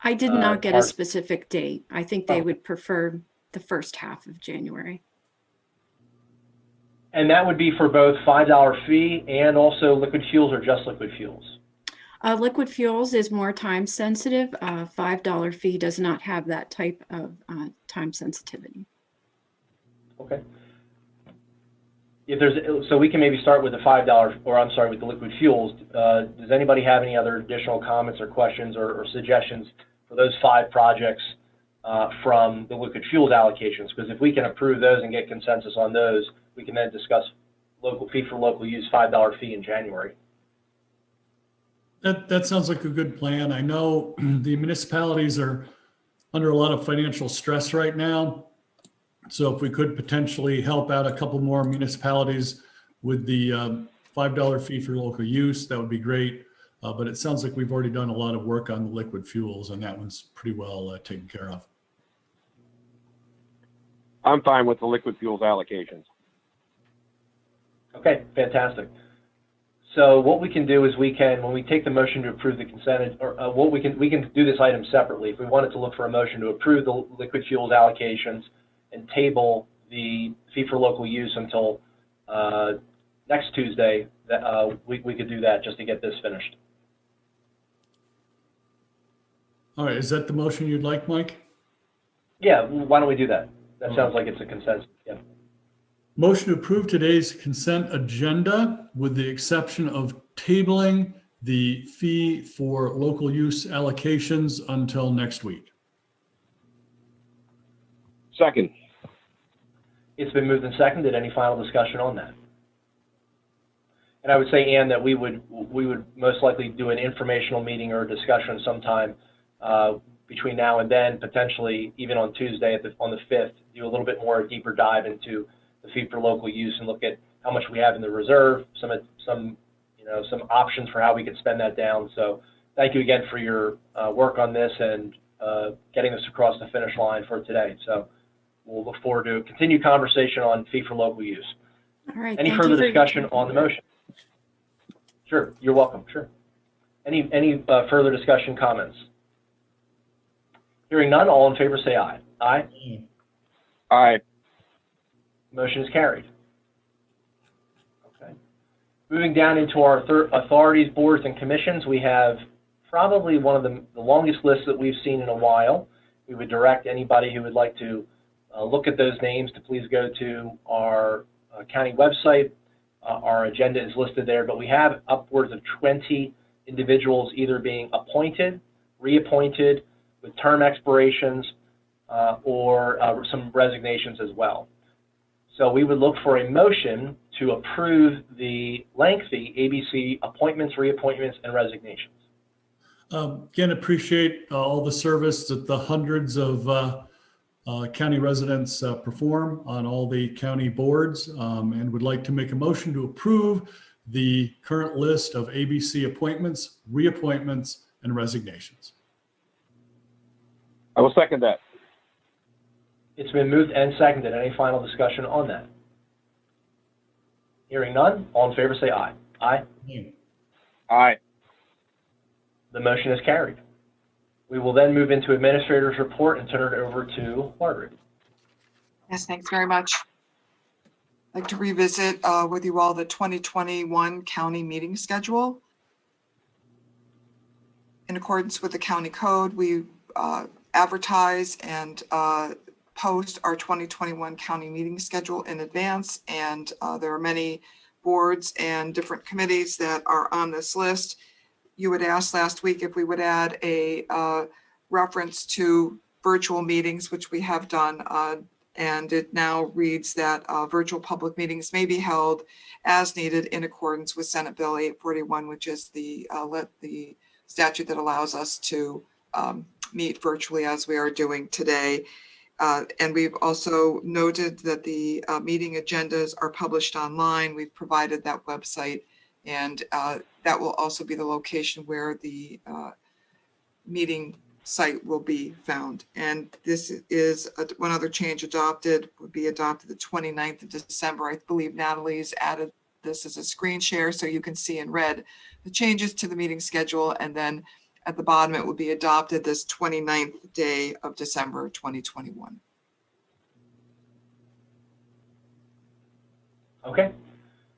[SPEAKER 13] I did not get a specific date. I think they would prefer the first half of January.
[SPEAKER 7] And that would be for both $5 fee and also liquid fuels, or just liquid fuels?
[SPEAKER 13] Liquid fuels is more time sensitive. $5 fee does not have that type of time sensitivity.
[SPEAKER 7] Okay. If there's, so we can maybe start with the $5, or I'm sorry, with the liquid fuels. Does anybody have any other additional comments or questions or suggestions for those 5 projects from the liquid fuels allocations? Because if we can approve those and get consensus on those, we can then discuss local fee for local use, $5 fee in January.
[SPEAKER 2] That sounds like a good plan. I know the municipalities are under a lot of financial stress right now. So if we could potentially help out a couple more municipalities with the $5 fee for local use, that would be great. But it sounds like we've already done a lot of work on the liquid fuels, and that one's pretty well taken care of.
[SPEAKER 3] I'm fine with the liquid fuels allocations.
[SPEAKER 7] Okay, fantastic. So what we can do is we can, when we take the motion to approve the consent, or what we can do this item separately. If we wanted to look for a motion to approve the liquid fuels allocations and table the fee for local use until next Tuesday, we could do that just to get this finished.
[SPEAKER 2] All right, is that the motion you'd like, Mike?
[SPEAKER 7] Yeah, why don't we do that? That sounds like it's a consensus. Yeah.
[SPEAKER 2] Motion to approve today's consent agenda with the exception of tabling the fee for local use allocations until next week.
[SPEAKER 3] Second.
[SPEAKER 7] It's been moved and seconded. Any final discussion on that? And I would say, Ann, that we would most likely do an informational meeting or a discussion sometime between now and then, potentially even on Tuesday on the 5th, do a little bit more deeper dive into the fee for local use and look at how much we have in the reserve, some options for how we could spend that down. So thank you again for your work on this and getting this across the finish line for today. So we'll look forward to a continued conversation on fee for local use.
[SPEAKER 13] All right.
[SPEAKER 7] Any further discussion on the motion? Sure, you're welcome. Sure. Any further discussion, comments? Hearing none, all in favor say aye. Aye.
[SPEAKER 3] Aye.
[SPEAKER 7] Motion is carried. Okay. Moving down into our authorities, boards, and commissions, we have probably one of the longest lists that we've seen in a while. We would direct anybody who would like to look at those names to please go to our county website. Our agenda is listed there, but we have upwards of 20 individuals either being appointed, reappointed, with term expirations, or some resignations as well. So we would look for a motion to approve the lengthy ABC appointments, reappointments, and resignations.
[SPEAKER 2] Again, appreciate all the service that the hundreds of county residents perform on all the county boards, and would like to make a motion to approve the current list of ABC appointments, reappointments, and resignations.
[SPEAKER 3] I will second that.
[SPEAKER 7] It's been moved and seconded. Any final discussion on that? Hearing none, all in favor say aye. Aye.
[SPEAKER 3] Aye.
[SPEAKER 7] The motion is carried. We will then move into administrator's report and turn it over to Margaret.
[SPEAKER 5] Yes, thanks very much. I'd like to revisit with you all the 2021 county meeting schedule. In accordance with the county code, we advertise and post our 2021 county meeting schedule in advance, and there are many boards and different committees that are on this list. you had asked last week if we would add a reference to virtual meetings, which we have done. And it now reads that virtual public meetings may be held as needed in accordance with Senate Bill 841, which is the statute that allows us to meet virtually as we are doing today. And we've also noted that the meeting agendas are published online. We've provided that website, and that will also be the location where the meeting site will be found. And this is one other change would be adopted the 29th of December. I believe Natalie's added this as a screen share so you can see in red the changes to the meeting schedule. And then at the bottom, it will be adopted this 29th day of December 2021.
[SPEAKER 7] Okay.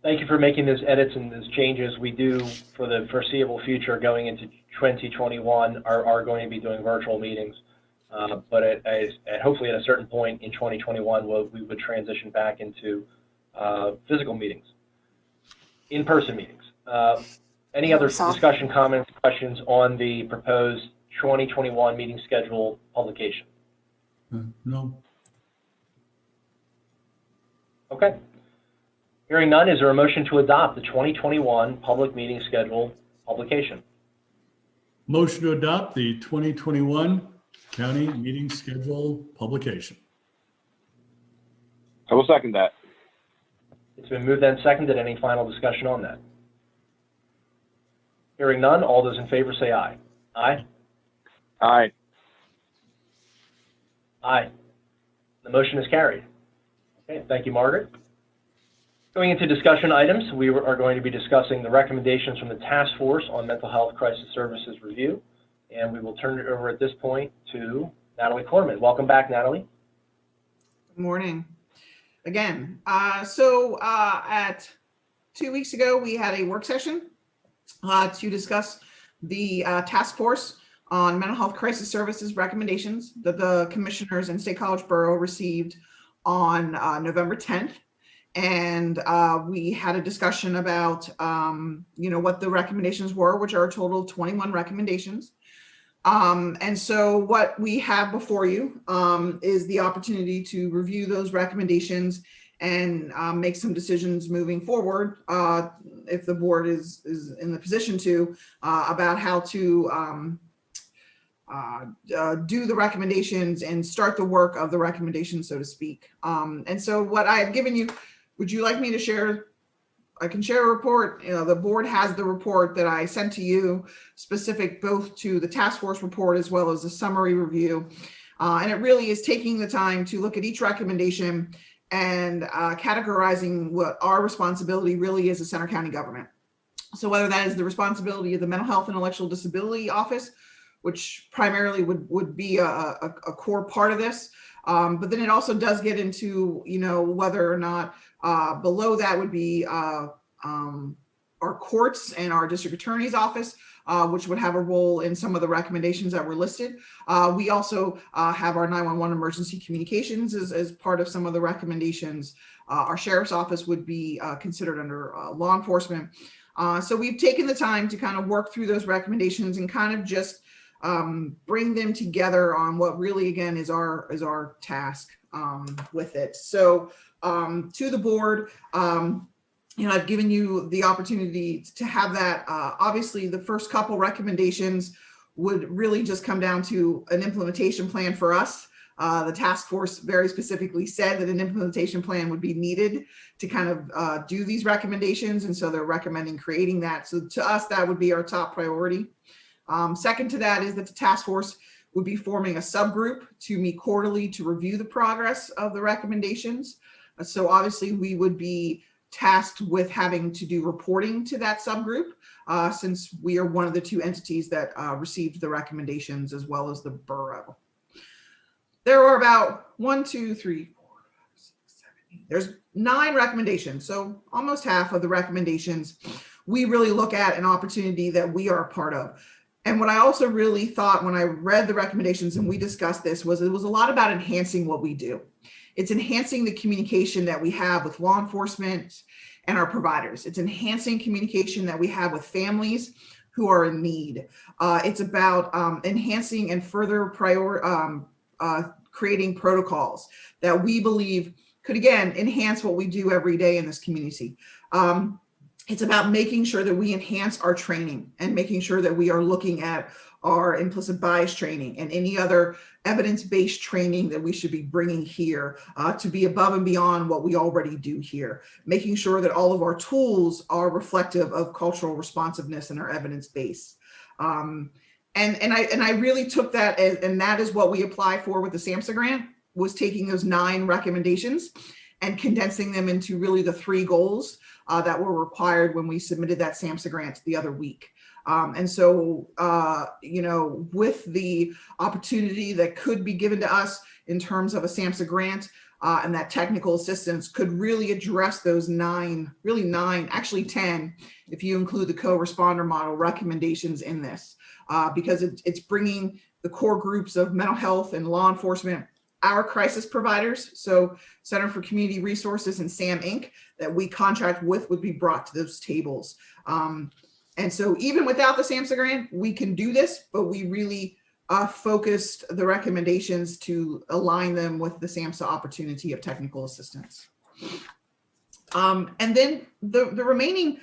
[SPEAKER 7] Thank you for making those edits and those changes. We do, for the foreseeable future, going into 2021, are going to be doing virtual meetings. But hopefully at a certain point in 2021, we would transition back into physical meetings, in-person meetings. Any other discussion, comments, questions on the proposed 2021 meeting schedule publication?
[SPEAKER 2] No.
[SPEAKER 7] Okay. Hearing none, is there a motion to adopt the 2021 public meeting schedule publication?
[SPEAKER 2] Motion to adopt the 2021 county meeting schedule publication.
[SPEAKER 3] I will second that.
[SPEAKER 7] It's been moved and seconded. Any final discussion on that? Hearing none, all those in favor say aye. Aye?
[SPEAKER 3] Aye.
[SPEAKER 7] Aye. The motion is carried. Okay, thank you, Margaret. Going into discussion items, we are going to be discussing the recommendations from the Task Force on Mental Health Crisis Services Review, and we will turn it over at this point to Natalie Corman. Welcome back, Natalie.
[SPEAKER 10] Good morning. Again, at 2 weeks ago, we had a work session to discuss the Task Force on Mental Health Crisis Services recommendations that the commissioners in State College Borough received on November 10th. And we had a discussion about, what the recommendations were, which are a total of 21 recommendations. And so what we have before you is the opportunity to review those recommendations and make some decisions moving forward, if the board is in the position to, about how to do the recommendations and start the work of the recommendations, so to speak. And so what I have given you, would you like me to share? I can share a report. The board has the report that I sent to you, specific both to the task force report as well as the summary review. And it really is taking the time to look at each recommendation and categorizing what our responsibility really is as Center County government. So whether that is the responsibility of the Mental Health and Intellectual Disability Office, which primarily would be a core part of this. But then it also does get into, whether or not below that would be our courts and our district attorney's office, which would have a role in some of the recommendations that were listed. We also have our 911 emergency communications as part of some of the recommendations. Our sheriff's office would be considered under law enforcement. So we've taken the time to kind of work through those recommendations and kind of just bring them together on what really, again, is our task with it. So to the board, I've given you the opportunity to have that. Obviously, the first couple recommendations would really just come down to an implementation plan for us. The task force very specifically said that an implementation plan would be needed to kind of do these recommendations. And so they're recommending creating that. So to us, that would be our top priority. Second to that is that the task force would be forming a subgroup to meet quarterly to review the progress of the recommendations. So obviously we would be tasked with having to do reporting to that subgroup, since we are one of the two entities that received the recommendations as well as the borough. There are about 1, 2, 3, 4, 5, 6, 7, 8. There's 9 recommendations. So almost half of the recommendations we really look at an opportunity that we are a part of. And what I also really thought when I read the recommendations and we discussed this was it was a lot about enhancing what we do. It's enhancing the communication that we have with law enforcement and our providers. It's enhancing communication that we have with families who are in need. It's about enhancing and further creating protocols that we believe could, again, enhance what we do every day in this community. It's about making sure that we enhance our training and making sure that we are looking at our implicit bias training and any other evidence-based training that we should be bringing here to be above and beyond what we already do here, making sure that all of our tools are reflective of cultural responsiveness and our evidence base. And I really took that as, and that is what we apply for with the SAMHSA grant, was taking those 9 recommendations and condensing them into really the 3 goals that were required when we submitted that SAMHSA grant the other week. And so, you know, with the opportunity that could be given to us in terms of a SAMHSA grant and that technical assistance could really address those 9, really 9, actually 10, if you include the co-responder model recommendations in this, because it's bringing the core groups of mental health and law enforcement, our crisis providers, so Center for Community Resources and SAM Inc., that we contract with would be brought to those tables. And so even without the SAMHSA grant, we can do this, but we really focused the recommendations to align them with the SAMHSA opportunity of technical assistance. And then the remaining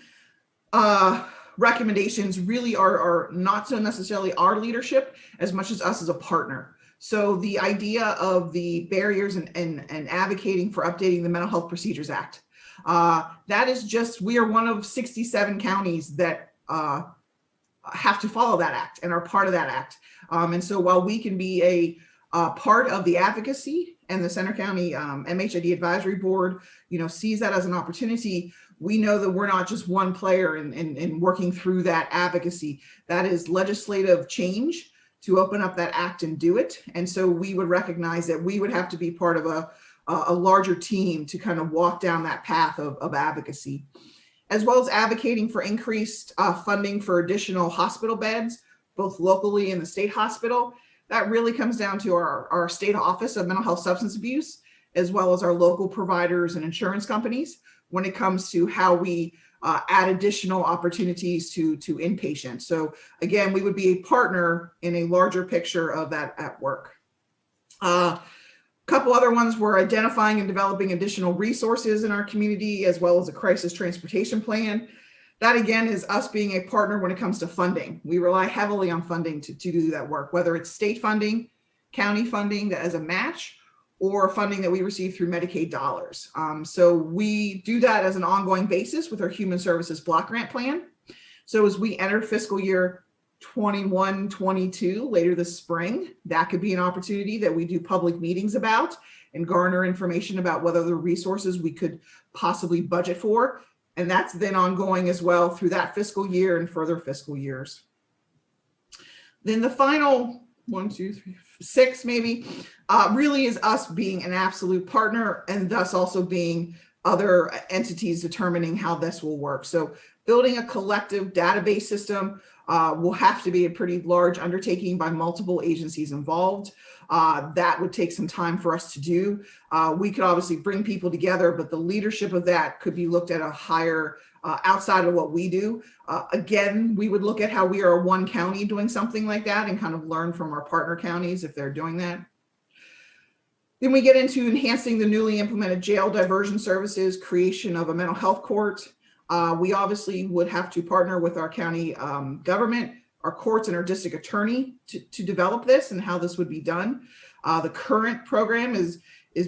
[SPEAKER 10] recommendations really are not so necessarily our leadership as much as us as a partner. So the idea of the barriers and advocating for updating the Mental Health Procedures Act, that is just, we are one of 67 counties that have to follow that act and are part of that act. And so while we can be a part of the advocacy, and the Center County MHID Advisory Board, you know, sees that as an opportunity, we know that we're not just one player in working through that advocacy. That is legislative change to open up that act and do it. And so we would recognize that we would have to be part of a larger team to kind of walk down that path of advocacy, as well as advocating for increased funding for additional hospital beds, both locally and the state hospital. That really comes down to our state office of mental health substance abuse, as well as our local providers and insurance companies when it comes to how we add additional opportunities to inpatient. So again, we would be a partner in a larger picture of that at work. A couple other ones were identifying and developing additional resources in our community, as well as a crisis transportation plan. That again is us being a partner when it comes to funding. We rely heavily on funding to do that work, whether it's state funding, county funding as a match, or funding that we receive through Medicaid dollars. So we do that as an ongoing basis with our Human Services Block Grant Plan. So as we enter fiscal year 21-22 later this spring, that could be an opportunity that we do public meetings about and garner information about what other resources we could possibly budget for. And that's then ongoing as well through that fiscal year and further fiscal years. Then the final 1, 2, 3, 6 maybe really is us being an absolute partner, and thus also being other entities determining how this will work. So building a collective database system will have to be a pretty large undertaking by multiple agencies involved. That would take some time for us to do. We could obviously bring people together, but the leadership of that could be looked at a higher outside of what we do. Again, we would look at how we are one county doing something like that and kind of learn from our partner counties if they're doing that. Then we get into enhancing the newly implemented jail diversion services, creation of a mental health court. We obviously would have to partner with our county government, our courts, and our district attorney to develop this and how this would be done. The current program is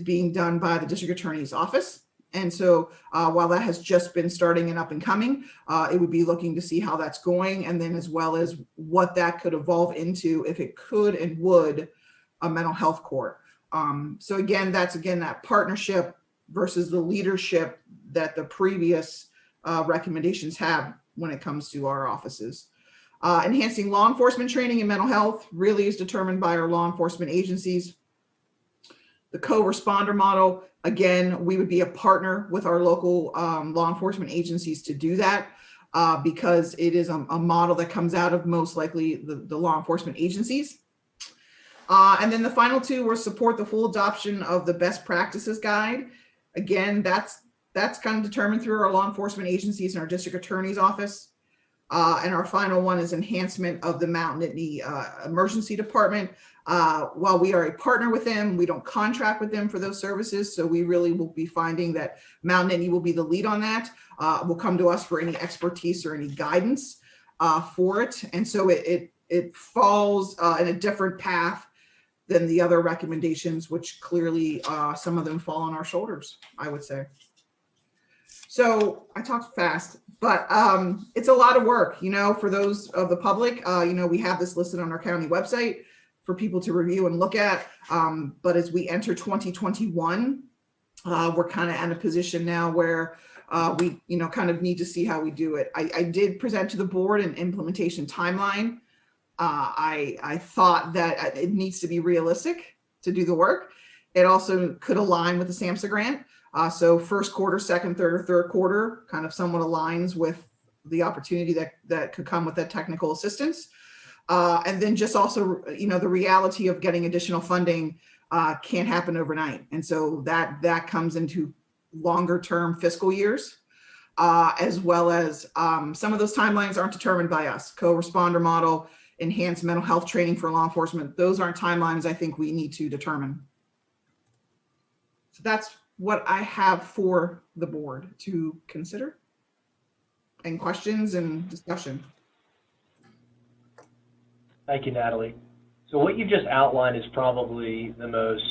[SPEAKER 10] being done by the district attorney's office. And so while that has just been starting and up and coming, it would be looking to see how that's going, and then as well as what that could evolve into if it could and would a mental health court. So again, that's that partnership versus the leadership that the previous recommendations have when it comes to our offices. Enhancing law enforcement training in mental health really is determined by our law enforcement agencies. The co-responder model, again, we would be a partner with our local law enforcement agencies to do that because it is a model that comes out of most likely the law enforcement agencies. And then the final 2 were support the full adoption of the best practices guide. Again, that's kind of determined through our law enforcement agencies and our district attorney's office. And our final one is enhancement of the Mount Nittany Emergency Department. While we are a partner with them, we don't contract with them for those services. So we really will be finding that Mount Nittany will be the lead on that. Will come to us for any expertise or any guidance for it. And so it falls in a different path than the other recommendations, which clearly some of them fall on our shoulders, I would say. So I talked fast, but it's a lot of work, for those of the public. We have this listed on our county website for people to review and look at. But as we enter 2021, we're kind of in a position now where we, kind of need to see how we do it. I did present to the board an implementation timeline. I thought that it needs to be realistic to do the work. It also could align with the SAMHSA grant. So first quarter, second, third, or third quarter kind of somewhat aligns with the opportunity that could come with that technical assistance. And then just also, the reality of getting additional funding can't happen overnight. And so that comes into longer term fiscal years, as well as some of those timelines aren't determined by us. Co-responder model, enhanced mental health training for law enforcement. Those aren't timelines I think we need to determine. So that's what I have for the board to consider, and questions and discussion.
[SPEAKER 7] Thank you, Natalie. So what you just outlined is probably the most,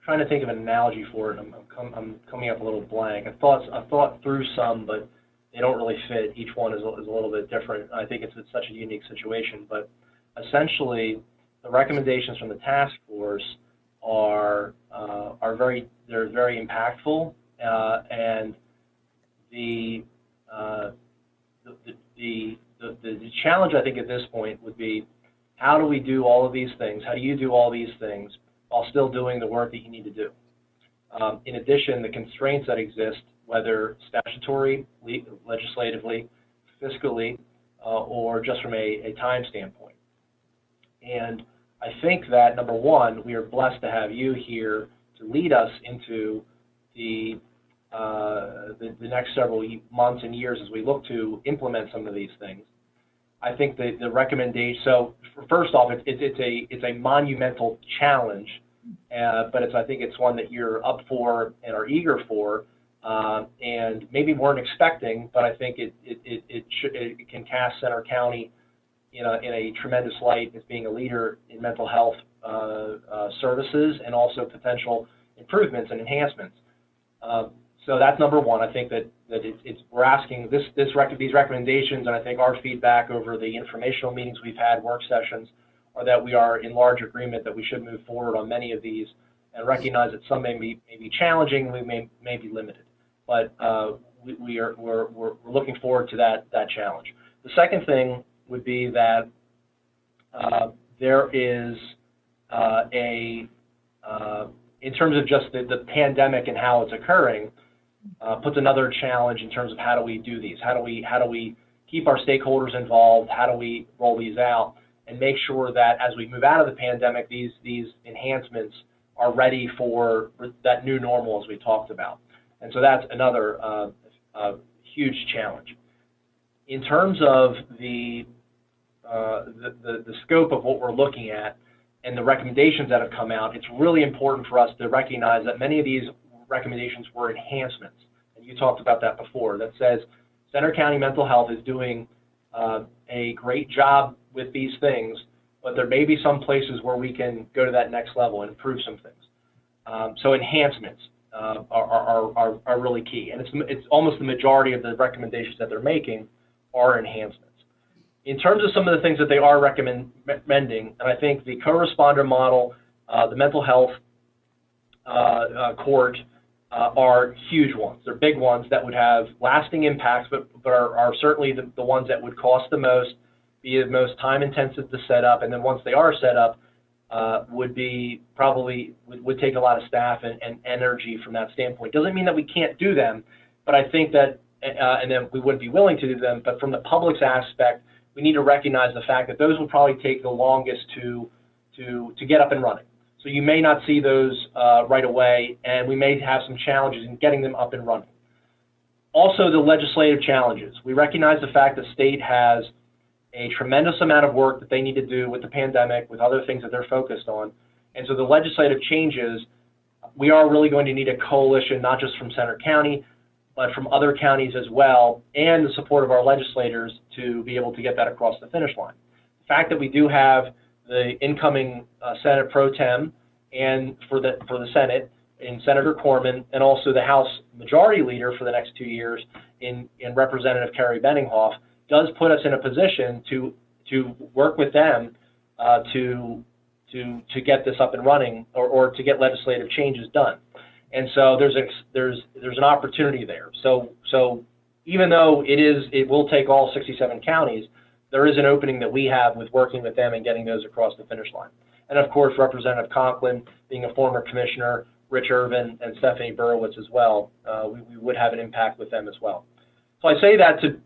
[SPEAKER 7] trying to think of an analogy for it. I'm coming up a little blank. I thought through some, but they don't really fit. Each one is a little bit different. I think it's such a unique situation, but essentially the recommendations from the task force are very impactful, and the challenge I think at this point would be, how do we do all of these things? How do you do all these things while still doing the work that you need to do? In addition, the constraints that exist, whether statutory, legislatively, fiscally, or just from a time standpoint. And I think that, number one, we are blessed to have you here to lead us into the next several months and years as we look to implement some of these things. I think the recommendation, so first off, it's a monumental challenge, but I think it's one that you're up for and are eager for, and maybe weren't expecting, but I think it can cast Center County in a tremendous light as being a leader in mental health services, and also potential improvements and enhancements. So that's number one. I think that we're asking these recommendations, and I think our feedback over the informational meetings we've had, work sessions, are that we are in large agreement that we should move forward on many of these, and recognize that some may be challenging, we may be limited, but we're looking forward to that challenge. The second thing would be that there is in terms of just the pandemic and how it's occurring, puts another challenge in terms of how do we do these? How do we keep our stakeholders involved? How do we roll these out and make sure that as we move out of the pandemic, these enhancements are ready for that new normal as we talked about? And so that's another huge challenge. In terms of the scope of what we're looking at and the recommendations that have come out, it's really important for us to recognize that many of these recommendations were enhancements, and you talked about that before. That says Center County Mental Health is doing a great job with these things, but there may be some places where we can go to that next level and improve some things. So enhancements are really key, and it's almost the majority of the recommendations that they're making are enhancements. In terms of some of the things that they are recommending, and I think the co-responder model, the mental health court are huge ones. They're big ones that would have lasting impacts, but are certainly the ones that would cost the most, be the most time intensive to set up, and then once they are set up, would take a lot of staff and energy from that standpoint. Doesn't mean that we can't do them, but I think that, and then we wouldn't be willing to do them, but from the public's aspect, we need to recognize the fact that those will probably take the longest to get up and running. So you may not see those right away, and we may have some challenges in getting them up and running. Also, the legislative challenges. We recognize the fact the state has a tremendous amount of work that they need to do with the pandemic, with other things that they're focused on. And so the legislative changes, we are really going to need a coalition, not just from Center County, but from other counties as well, and the support of our legislators to be able to get that across the finish line. The fact that we do have the incoming Senate Pro Tem and for the Senate in Senator Corman, and also the House Majority Leader for the next 2 years in Representative Kerry Benninghoff, does put us in a position to work with them to get this up and running, or to get legislative changes done. And so there's an opportunity there. So even though it will take all 67 counties, there is an opening that we have with working with them and getting those across the finish line. And of course, Representative Conklin, being a former commissioner, Rich Irvin, and Stephanie Burowitz as well, we would have an impact with them as well. So I say that to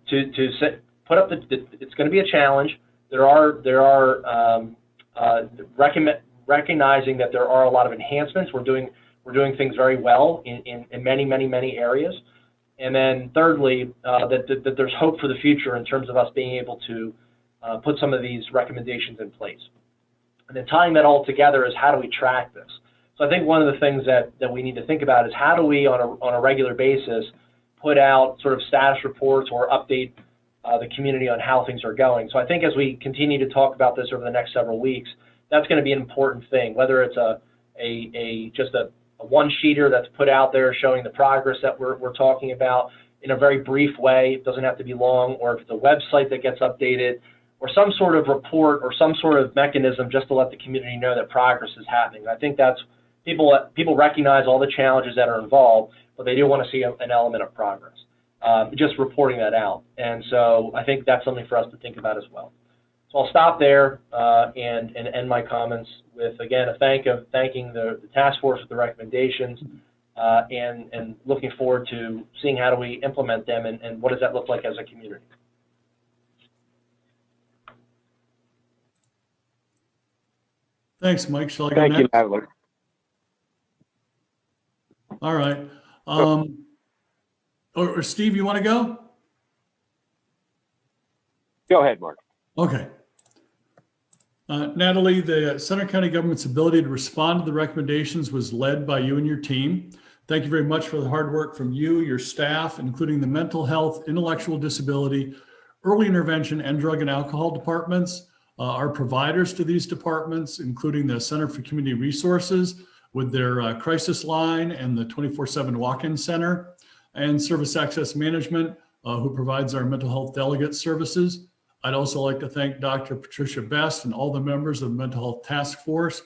[SPEAKER 7] put up it's going to be a challenge. There are recognizing that there are a lot of enhancements. We're doing things very well in many areas. And then thirdly, that there's hope for the future in terms of us being able to put some of these recommendations in place. And then tying that all together is, how do we track this? So I think one of the things that we need to think about is, how do we on a regular basis put out sort of status reports or update the community on how things are going. So I think as we continue to talk about this over the next several weeks, that's going to be an important thing, whether it's just a one-sheeter that's put out there showing the progress that we're talking about in a very brief way. It doesn't have to be long, or if it's a website that gets updated, or some sort of report or some sort of mechanism just to let the community know that progress is happening. I think that's people recognize all the challenges that are involved, but they do want to see an element of progress. Just reporting that out. And so I think that's something for us to think about as well. So I'll stop there and end my comments with, again, thanking the task force for the recommendations and looking forward to seeing how do we implement them and what does that look like as a community.
[SPEAKER 2] Thanks, Mike. Shall I go
[SPEAKER 3] Thank
[SPEAKER 2] next?
[SPEAKER 3] you, Natalie.
[SPEAKER 2] All right. Or Steve, you want to go?
[SPEAKER 3] Go ahead, Mark.
[SPEAKER 2] Okay. Natalie, the Center County government's ability to respond to the recommendations was led by you and your team. Thank you very much for the hard work from you, your staff, including the mental health, intellectual disability, early intervention, and drug and alcohol departments, our providers to these departments, including the Center for Community Resources with their crisis line and the 24/7 walk-in center, and Service Access Management, who provides our mental health delegate services. I'd also like to thank Dr. Patricia Best and all the members of the Mental Health Task Force,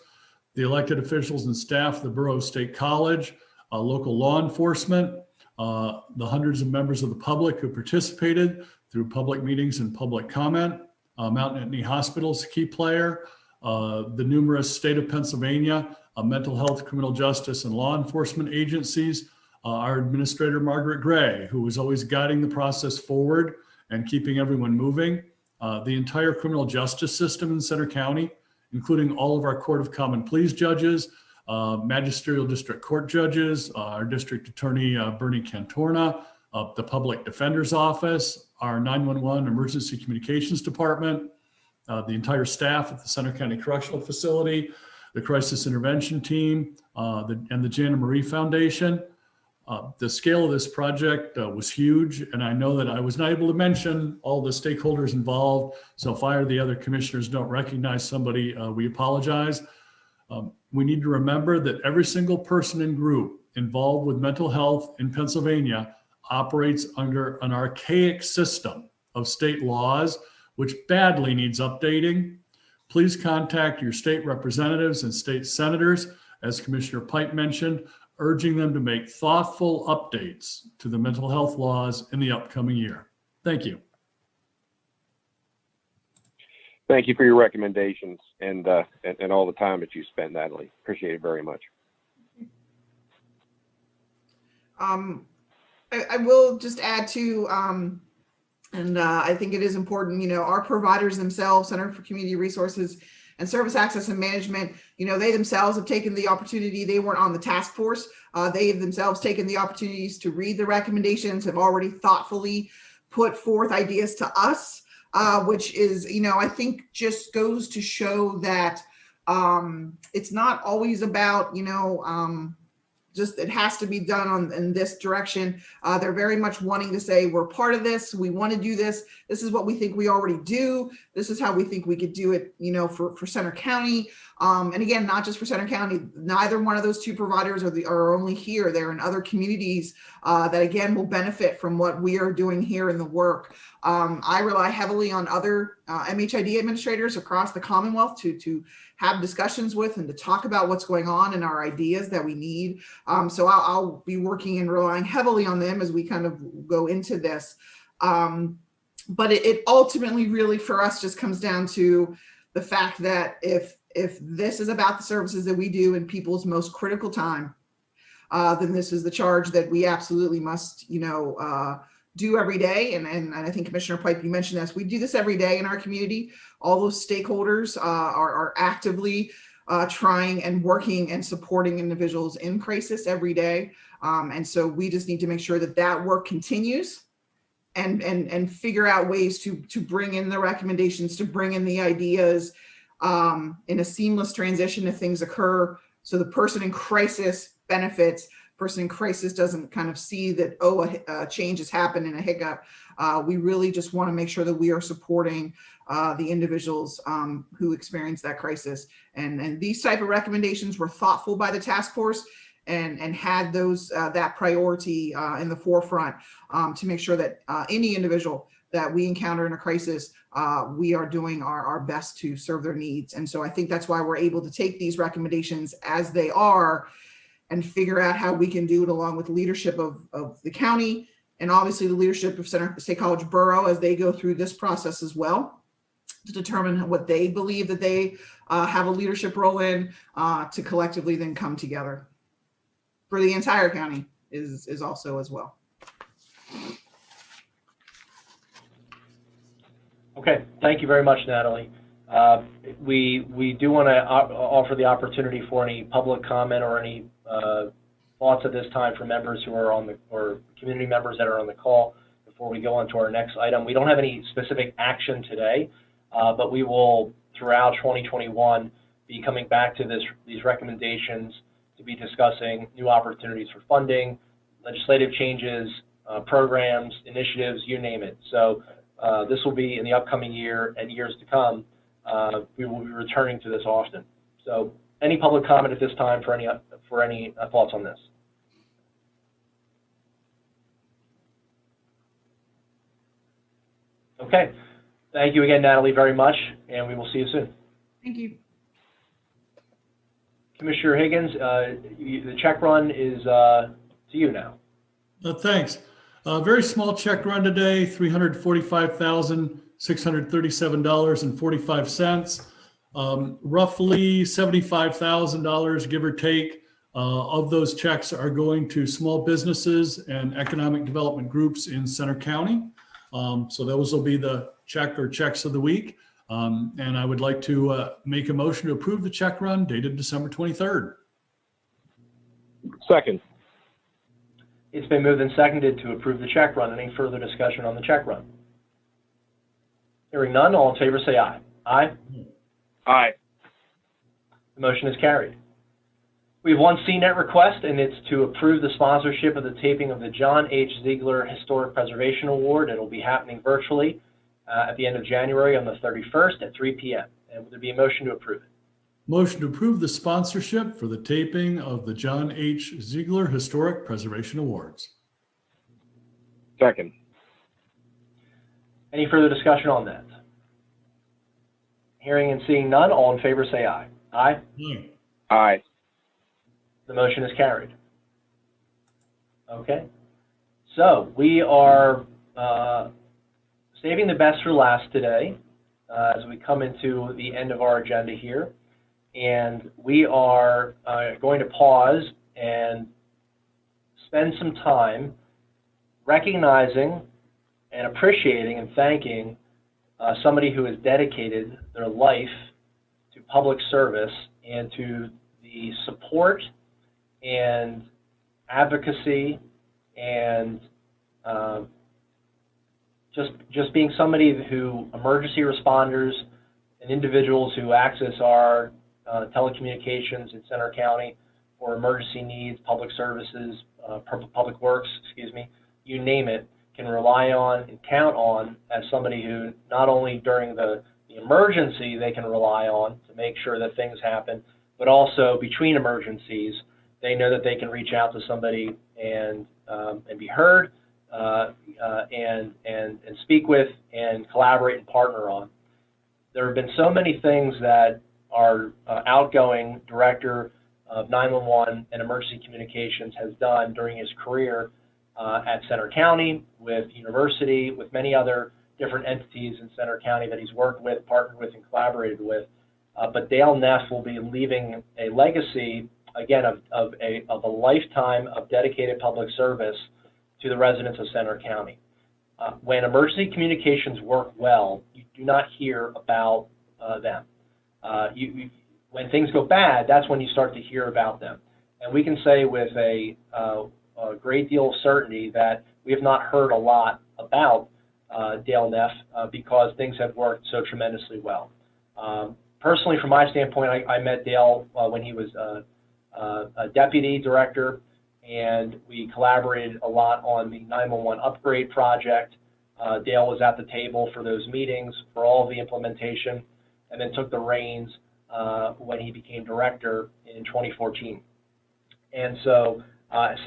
[SPEAKER 2] the elected officials and staff of the Borough State College, local law enforcement, the hundreds of members of the public who participated through public meetings and public comment, Mount Etna Hospital's a key player, the numerous state of Pennsylvania, mental health, criminal justice, and law enforcement agencies, our administrator, Margaret Gray, who was always guiding the process forward and keeping everyone moving, the entire criminal justice system in Center County, including all of our Court of Common Pleas judges, magisterial district court judges, our district attorney, Bernie Cantorna, the public defender's office, our 911 emergency communications department, the entire staff at the Center County Correctional Facility, the crisis intervention team, and the Jana Marie Foundation. The scale of this project was huge, and I know that I was not able to mention all the stakeholders involved. So if I or the other commissioners don't recognize somebody, we apologize. We need to remember that every single person and group involved with mental health in Pennsylvania operates under an archaic system of state laws, which badly needs updating. Please contact your state representatives and state senators, as Commissioner Pipe mentioned, urging them to make thoughtful updates to the mental health laws in the upcoming year. Thank you.
[SPEAKER 3] Thank you for your recommendations and all the time that you spent, Natalie. Appreciate it very much.
[SPEAKER 10] I will just add to, and I think it is important, our providers themselves, Center for Community Resources, and Service Access and Management, they themselves have taken the opportunity. They weren't on the task force. They have themselves taken the opportunities to read the recommendations, have already thoughtfully put forth ideas to us, which is, I think just goes to show that it's not always about, just it has to be done in this direction. They're very much wanting to say, we're part of this. We want to do this. This is what we think we already do. This is how we think we could do it, for Center County. And again, not just for Center County, neither one of those two providers are only here. They're in other communities that again will benefit from what we are doing here in the work. I rely heavily on other MHID administrators across the Commonwealth to have discussions with and to talk about what's going on and our ideas that we need. So I'll be working and relying heavily on them as we kind of go into this. But it ultimately really for us just comes down to the fact that if this is about the services that we do in people's most critical time, then this is the charge that we absolutely must, do every day. And I think Commissioner Pipe, you mentioned this, we do this every day in our community. All those stakeholders are actively trying and working and supporting individuals in crisis every day. And so we just need to make sure that work continues and figure out ways to bring in the recommendations, to bring in the ideas in a seamless transition if things occur. So the person in crisis benefits. Person in crisis doesn't kind of see that, a change has happened and a hiccup. We really just want to make sure that we are supporting the individuals who experience that crisis. And these type of recommendations were thoughtful by the task force and had those that priority in the forefront to make sure that any individual that we encounter in a crisis, we are doing our best to serve their needs. And so I think that's why we're able to take these recommendations as they are and figure out how we can do it along with leadership of the county and obviously the leadership of State College Borough as they go through this process as well to determine what they believe that they have a leadership role in to collectively then come together for the entire county is also as well.
[SPEAKER 7] Okay, thank you very much, Natalie. We do want to offer the opportunity for any public comment or any thoughts at this time for members who are or community members that are on the call before we go on to our next item. We don't have any specific action today, but we will, throughout 2021, be coming back to these recommendations to be discussing new opportunities for funding, legislative changes, programs, initiatives, you name it. So this will be in the upcoming year and years to come. We will be returning to this often. So any public comment at this time for any thoughts on this? Okay. Thank you again, Natalie, very much, and we will see you soon.
[SPEAKER 10] Thank you.
[SPEAKER 7] Commissioner Higgins, the check run is to you now.
[SPEAKER 2] Thanks. Very small check run today, $345,637.45. Roughly $75,000, give or take, of those checks are going to small businesses and economic development groups in Center County. So those will be the check or checks of the week. And I would like to make a motion to approve the check run dated December 23rd.
[SPEAKER 3] Second.
[SPEAKER 7] It's been moved and seconded to approve the check run. Any further discussion on the check run? Hearing none, all in favor say aye. Aye?
[SPEAKER 3] Aye.
[SPEAKER 7] The motion is carried. We have one CNET request, and it's to approve the sponsorship of the taping of the John H. Ziegler Historic Preservation Award. It will be happening virtually at the end of January on the 31st at 3 p.m. And would there be a motion to approve it?
[SPEAKER 2] Motion to approve the sponsorship for the taping of the John H. Ziegler Historic Preservation Awards.
[SPEAKER 3] Second.
[SPEAKER 7] Any further discussion on that? Hearing and seeing none, all in favor say aye. Aye?
[SPEAKER 2] Aye.
[SPEAKER 3] Aye.
[SPEAKER 7] The motion is carried. Okay. So we are saving the best for last today as we come into the end of our agenda here. And we are going to pause and spend some time recognizing and appreciating and thanking somebody who has dedicated their life to public service and to the support and advocacy and just being somebody who emergency responders and individuals who access our telecommunications in Center County for emergency needs, public services, public works, excuse me, you name it, can rely on and count on as somebody who not only during the emergency they can rely on to make sure that things happen, but also between emergencies, they know that they can reach out to somebody and be heard and speak with and collaborate and partner on. There have been so many things that our outgoing director of 911 and emergency communications has done during his career at Center County, with university, with many other different entities in Center County that he's worked with, partnered with, and collaborated with. But Dale Neff will be leaving a legacy, again, of a lifetime of dedicated public service to the residents of Center County. When emergency communications work well, you do not hear about them. When things go bad, that's when you start to hear about them. And we can say with a great deal of certainty that we have not heard a lot about Dale Neff because things have worked so tremendously well. Personally, from my standpoint, I met Dale when he was a deputy director, and we collaborated a lot on the 911 upgrade project. Dale was at the table for those meetings, for all of the implementation, and then took the reins when he became director in 2014. And so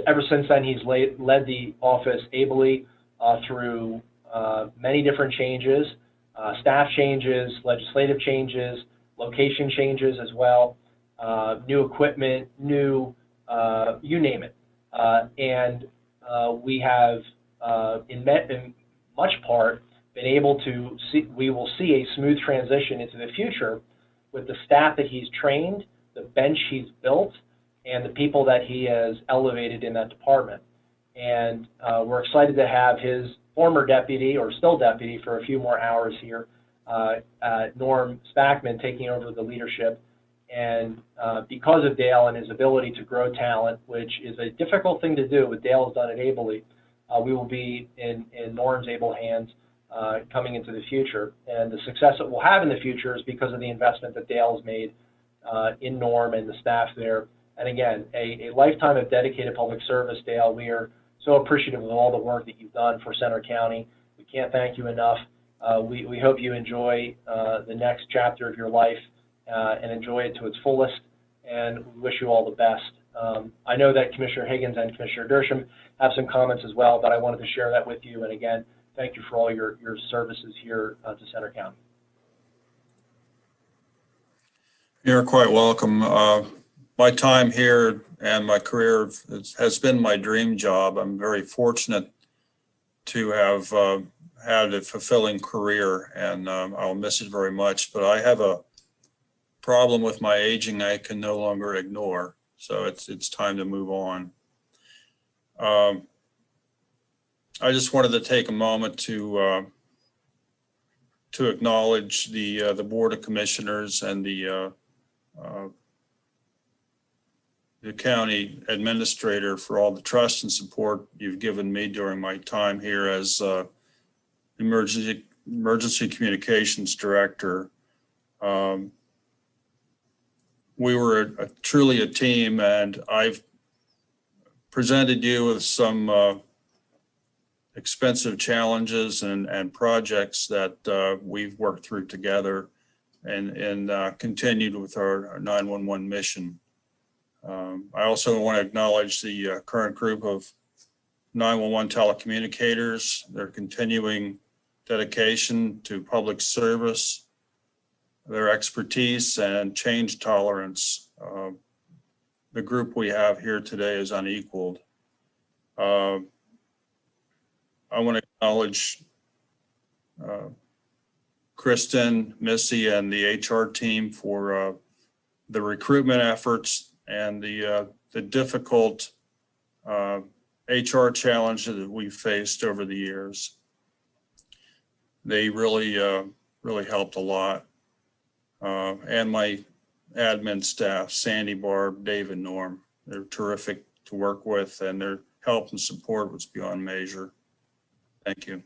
[SPEAKER 7] ever since then, he's led the office ably through many different changes, staff changes, legislative changes, location changes as well, new equipment, new, you name it. And we have, in much part, been able to see, we will see a smooth transition into the future with the staff that he's trained, the bench he's built, and the people that he has elevated in that department. And we're excited to have his former deputy, or still deputy, for a few more hours here, Norm Spackman, taking over the leadership. And because of Dale and his ability to grow talent, which is a difficult thing to do, but Dale has done it ably, we will be in Norm's able hands coming into the future. And the success that we'll have in the future is because of the investment that Dale has made in Norm and the staff there. And again, a lifetime of dedicated public service, Dale. We are so appreciative of all the work that you've done for Center County. We can't thank you enough. We hope you enjoy the next chapter of your life and enjoy it to its fullest, and we wish you all the best. I know that Commissioner Higgins and Commissioner Dersham have some comments as well, but I wanted to share that with you. And again, thank you for all your services here to Center County.
[SPEAKER 14] You're quite welcome. My time here and my career has been my dream job. I'm very fortunate to have had a fulfilling career, and I'll miss it very much. But I have a problem with my aging I can no longer ignore, so it's time to move on. I just wanted to take a moment to acknowledge the Board of Commissioners and the county administrator for all the trust and support you've given me during my time here as emergency communications director. We were truly a team, and I've presented you with some expensive challenges and projects that we've worked through together and continued with our 911 mission. I also want to acknowledge the current group of 911 telecommunicators, their continuing dedication to public service, their expertise and change tolerance. The group we have here today is unequaled. I want to acknowledge Kristen, Missy, and the HR team for the recruitment efforts and the difficult HR challenges that we've faced over the years. They really helped a lot. and my admin staff, Sandy, Barb, Dave, and Norm. They're terrific to work with, and their help and support was beyond measure. Thank you.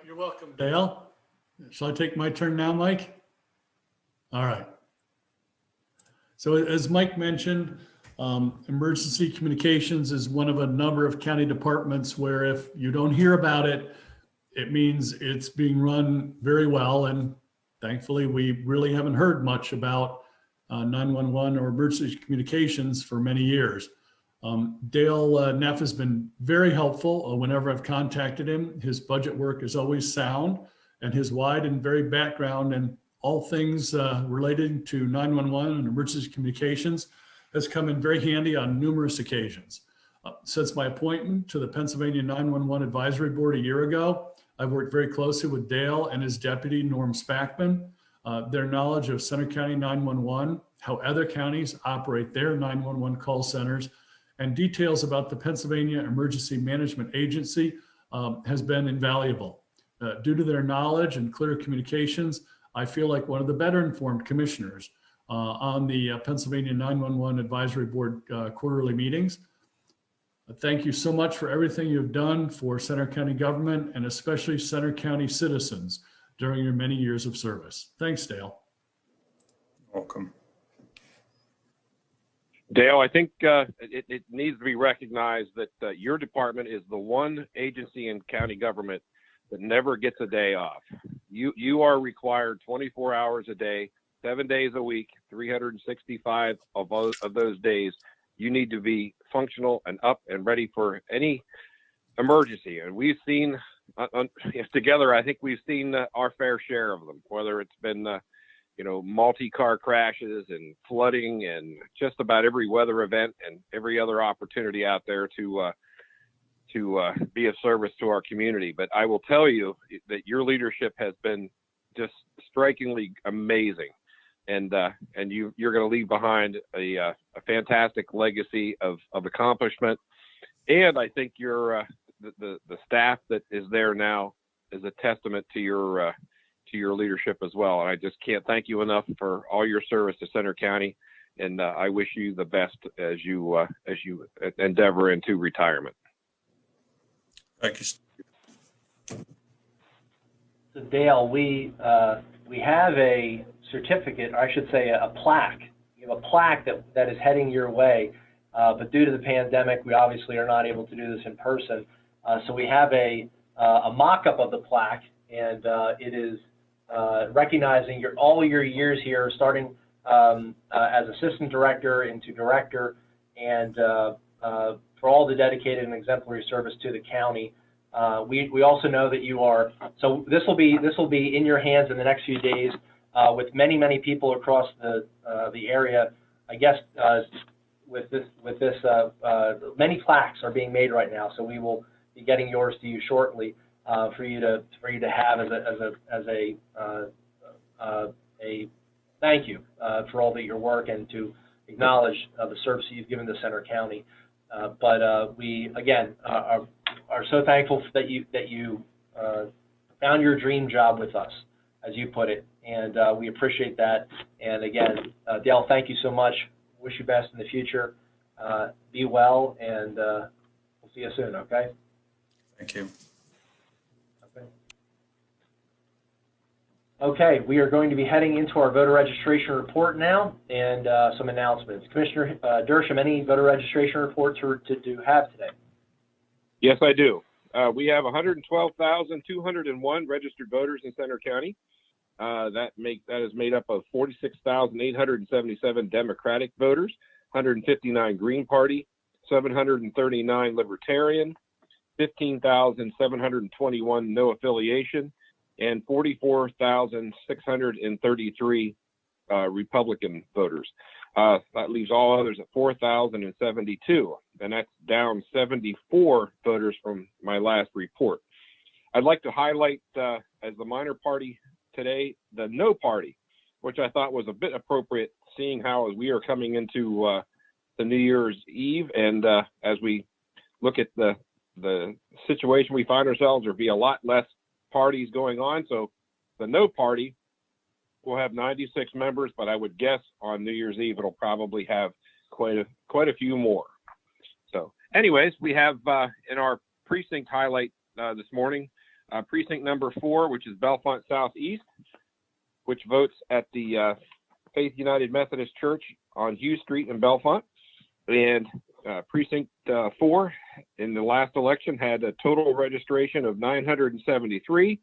[SPEAKER 2] You're welcome, Dale. Shall I take my turn now, Mike? All right. So as Mike mentioned, emergency communications is one of a number of county departments where if you don't hear about it, it means it's being run very well. And thankfully, we really haven't heard much about 911 or emergency communications for many years. Dale Neff has been very helpful whenever I've contacted him. His budget work is always sound, and his wide and varied background and all things related to 911 and emergency communications has come in very handy on numerous occasions. Since my appointment to the Pennsylvania 911 Advisory Board a year ago, I've worked very closely with Dale and his deputy, Norm Spackman. Their knowledge of Center County 911, how other counties operate their 911 call centers, and details about the Pennsylvania Emergency Management Agency has been invaluable. Due to their knowledge and clear communications, I feel like one of the better informed commissioners on the Pennsylvania 911 Advisory Board quarterly meetings. Thank you so much for everything you've done for Center County government and especially Center County citizens during your many years of service. Thanks, Dale.
[SPEAKER 14] Welcome.
[SPEAKER 3] Dale, I think it needs to be recognized that your department is the one agency in county government that never gets a day off. You are required 24 hours a day, 7 days a week, 365 of those days. You need to be functional and up and ready for any emergency. And we've seen together, I think we've seen our fair share of them, whether it's been multi-car crashes and flooding and just about every weather event and every other opportunity out there to be of service to our community. But I will tell you that your leadership has been just strikingly amazing, and you're going to leave behind a fantastic legacy of accomplishment. And I think your the staff that is there now is a testament to your leadership as well. And I just can't thank you enough for all your service to Center County. And I wish you the best as you endeavor into retirement.
[SPEAKER 14] Thank you.
[SPEAKER 7] So Dale, we have a certificate, or I should say a plaque. You have a plaque that is heading your way, but due to the pandemic, we obviously are not able to do this in person. So we have a mock-up of the plaque, and it is recognizing all your years here, starting as assistant director into director, and for all the dedicated and exemplary service to the county. We also know that you are, so this will be in your hands in the next few days with many people across the area. I guess with this many plaques are being made right now, so we will be getting yours to you shortly for you to have as a thank you for all that your work and to acknowledge the service that you've given to Center County. But we again are so thankful that you found your dream job with us, as you put it, and we appreciate that. And again, Dale, thank you so much. Wish you best in the future. Be well, and we'll see you soon. Okay.
[SPEAKER 14] Thank you.
[SPEAKER 7] Okay, we are going to be heading into our voter registration report now, and some announcements. Commissioner Dersham, any voter registration reports to have today?
[SPEAKER 3] Yes, I do. We have 112,201 registered voters in Center County. That is made up of 46,877 Democratic voters, 159 Green Party, 739 Libertarian, 15,721 no affiliation, and 44,633 Republican voters. That leaves all others at 4,072, and that's down 74 voters from my last report. I'd like to highlight as the minor party today, the no party, which I thought was a bit appropriate, seeing how as we are coming into the New Year's Eve, and as we look at the the situation we find ourselves, there'll be a lot less parties going on. So the no party will have 96 members, but I would guess on New Year's Eve it'll probably have quite a few more. So anyways, we have in our precinct highlight this morning, precinct number 4, which is Bellefonte Southeast, which votes at the Faith United Methodist Church on Hughes Street in Bellefonte. And precinct 4 in the last election had a total registration of 973.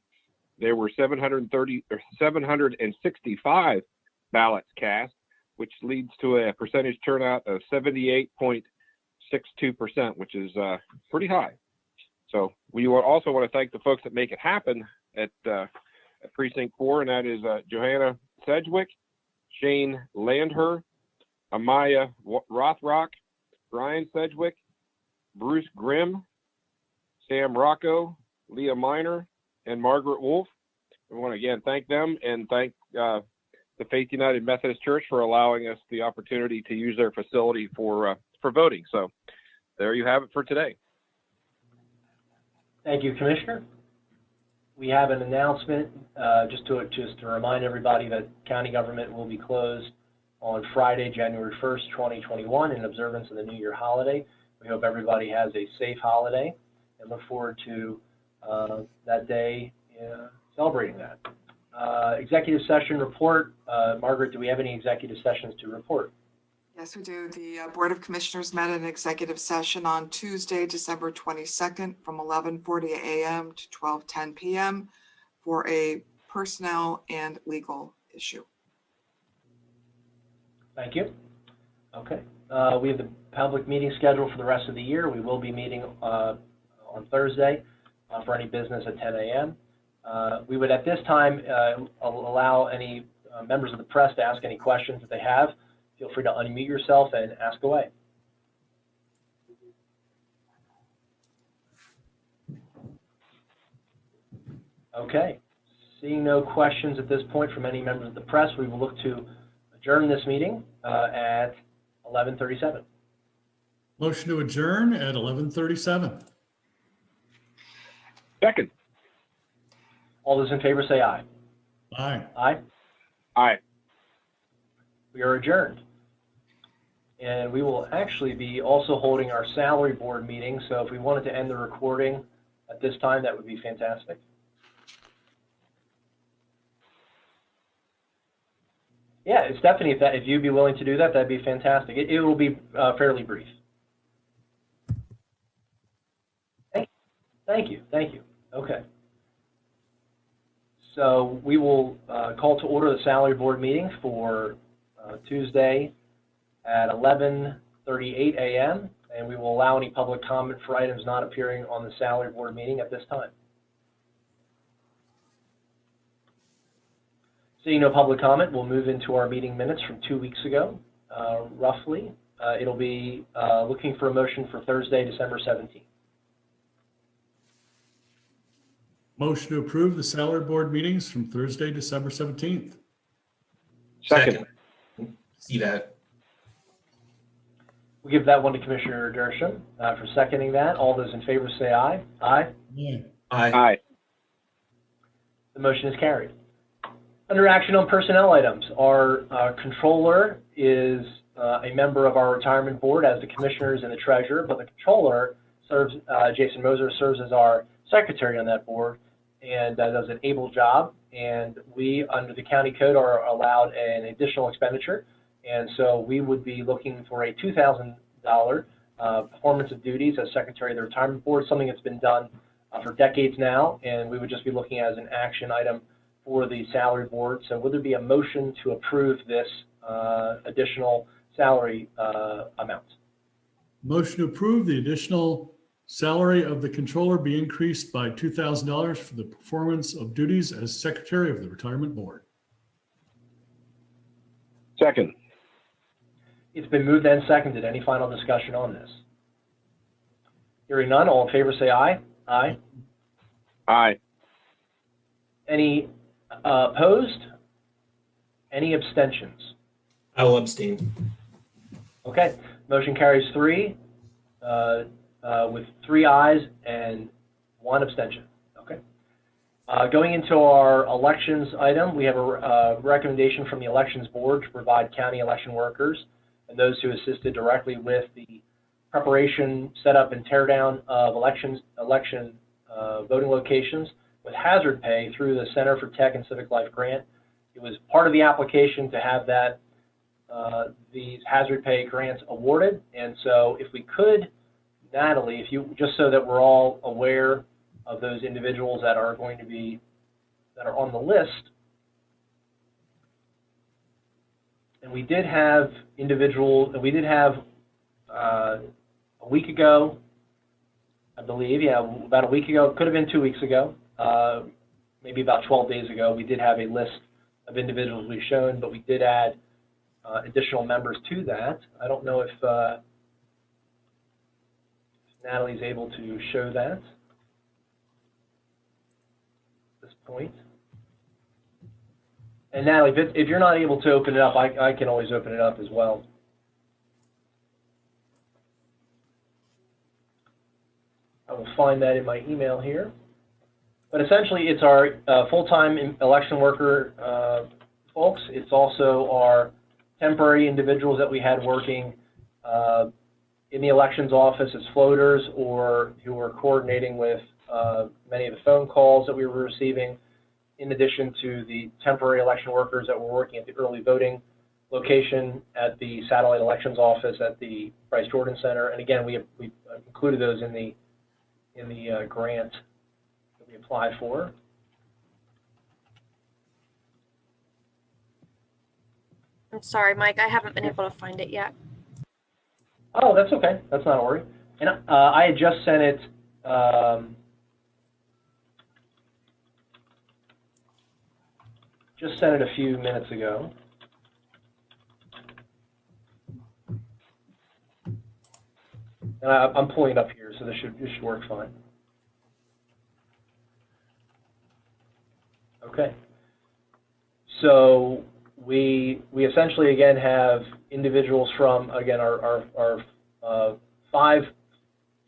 [SPEAKER 3] There were 765 ballots cast, which leads to a percentage turnout of 78.62%, which is pretty high. So we also want to thank the folks that make it happen at precinct 4, and that is Johanna Sedgwick, Shane Landher, Amaya Rothrock, Brian Sedgwick, Bruce Grimm, Sam Rocco, Leah Miner, and Margaret Wolf. I want to again thank them and thank the Faith United Methodist Church for allowing us the opportunity to use their facility for voting. So there you have it for today.
[SPEAKER 7] Thank you, Commissioner. We have an announcement just to remind everybody that county government will be closed on Friday, January 1st, 2021, in observance of the New Year holiday. We hope everybody has a safe holiday and look forward to that day celebrating that. Executive session report. Margaret, do we have any executive sessions to report?
[SPEAKER 5] Yes, we do. The Board of Commissioners met in executive session on Tuesday, December 22nd from 11:40 a.m. to 12:10 p.m. for a personnel and legal issue.
[SPEAKER 7] Thank you. Okay. We have the public meeting scheduled for the rest of the year. We will be meeting on Thursday for any business at 10 a.m. We would at this time allow any members of the press to ask any questions that they have. Feel free to unmute yourself and ask away. Okay. Seeing no questions at this point from any members of the press, we will look to adjourn this meeting at 11:37.
[SPEAKER 2] Motion to adjourn at 11:37.
[SPEAKER 3] Second.
[SPEAKER 7] All those in favor say aye.
[SPEAKER 2] Aye.
[SPEAKER 7] Aye.
[SPEAKER 3] Aye.
[SPEAKER 7] We are adjourned. And we will actually be also holding our salary board meeting. So if we wanted to end the recording at this time, that would be fantastic. Yeah, Stephanie, if you'd be willing to do that, that'd be fantastic. It will be fairly brief. Thank you. Okay. So we will call to order the salary board meeting for Tuesday at 11:38 a.m. and we will allow any public comment for items not appearing on the salary board meeting at this time. Seeing no public comment, we'll move into our meeting minutes from 2 weeks ago, roughly. It'll be looking for a motion for Thursday, December 17th.
[SPEAKER 2] Motion to approve the salary board meetings from Thursday, December 17th.
[SPEAKER 3] Second.
[SPEAKER 1] See that.
[SPEAKER 7] We'll give that one to Commissioner Dersham for seconding that. All those in favor say aye. Aye.
[SPEAKER 2] Aye.
[SPEAKER 1] Aye.
[SPEAKER 3] Aye.
[SPEAKER 7] The motion is carried. Under action on personnel items, our controller is a member of our retirement board, as the commissioners and the treasurer, but the controller serves, Jason Moser serves as our secretary on that board and does an able job. And we, under the county code, are allowed an additional expenditure. And so we would be looking for a $2,000 performance of duties as secretary of the retirement board, something that's been done for decades now. And we would just be looking as an action item for the salary board. So would there be a motion to approve this additional salary amount?
[SPEAKER 2] Motion to approve the additional salary of the controller be increased by $2,000 for the performance of duties as secretary of the retirement board.
[SPEAKER 3] Second.
[SPEAKER 7] It's been moved and seconded. Any final discussion on this? Hearing none, all in favor say aye. Aye.
[SPEAKER 3] Aye.
[SPEAKER 7] Any opposed? Any abstentions?
[SPEAKER 1] I will abstain.
[SPEAKER 7] Okay, motion carries 3 with 3 ayes and 1 abstention. Okay. Going into our elections item, we have a recommendation from the Elections Board to provide county election workers and those who assisted directly with the preparation, setup, and teardown of election voting locations with hazard pay through the Center for Tech and Civic Life grant. It was part of the application to have that these hazard pay grants awarded, and so if we could, Natalie, if you just so that we're all aware of those individuals that are going to be that are on the list. And we did have a week ago, I believe, yeah, about a week ago, it could have been 2 weeks ago, maybe about 12 days ago, we did have a list of individuals we've shown, but we did add additional members to that. I don't know if Natalie's able to show that at this point. And Natalie, if you're not able to open it up, I can always open it up as well. I will find that in my email here. But essentially, it's our full-time election worker folks. It's also our temporary individuals that we had working in the elections office as floaters or who were coordinating with many of the phone calls that we were receiving, in addition to the temporary election workers that were working at the early voting location at the satellite elections office at the Bryce Jordan Center. And again, we included those in the grant that we applied for.
[SPEAKER 15] I'm sorry, Mike, I haven't been able to find it yet.
[SPEAKER 7] Oh, that's okay. That's not a worry. And I had just sent it. Just sent it a few minutes ago. And I'm pulling it up here, so this should work fine. Okay. So we essentially again have individuals from again our 5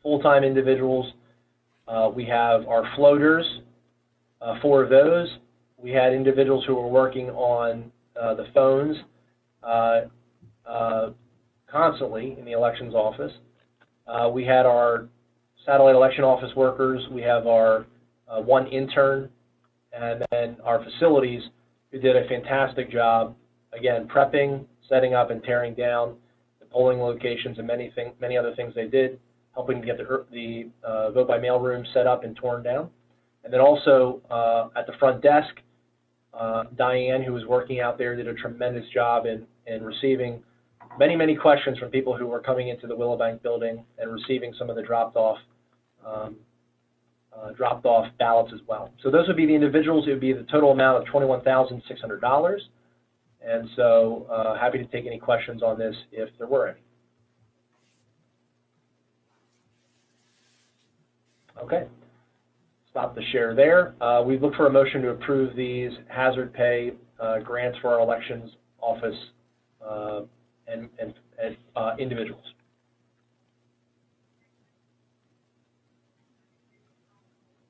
[SPEAKER 7] full-time individuals. We have our floaters, 4 of those. We had individuals who were working on the phones constantly in the elections office. We had our satellite election office workers. We have our 1 intern, and then our facilities who did a fantastic job, again, prepping, setting up, and tearing down the polling locations and many other things they did, helping to get the vote-by-mail room set up and torn down. And then also at the front desk, Diane, who was working out there, did a tremendous job in receiving many questions from people who were coming into the Willow Bank building and receiving some of the dropped off ballots as well. So those would be the individuals. It would be the total amount of $21,600. And so happy to take any questions on this if there were any. Okay. Stop the share there. We look for a motion to approve these hazard pay grants for our elections office and individuals.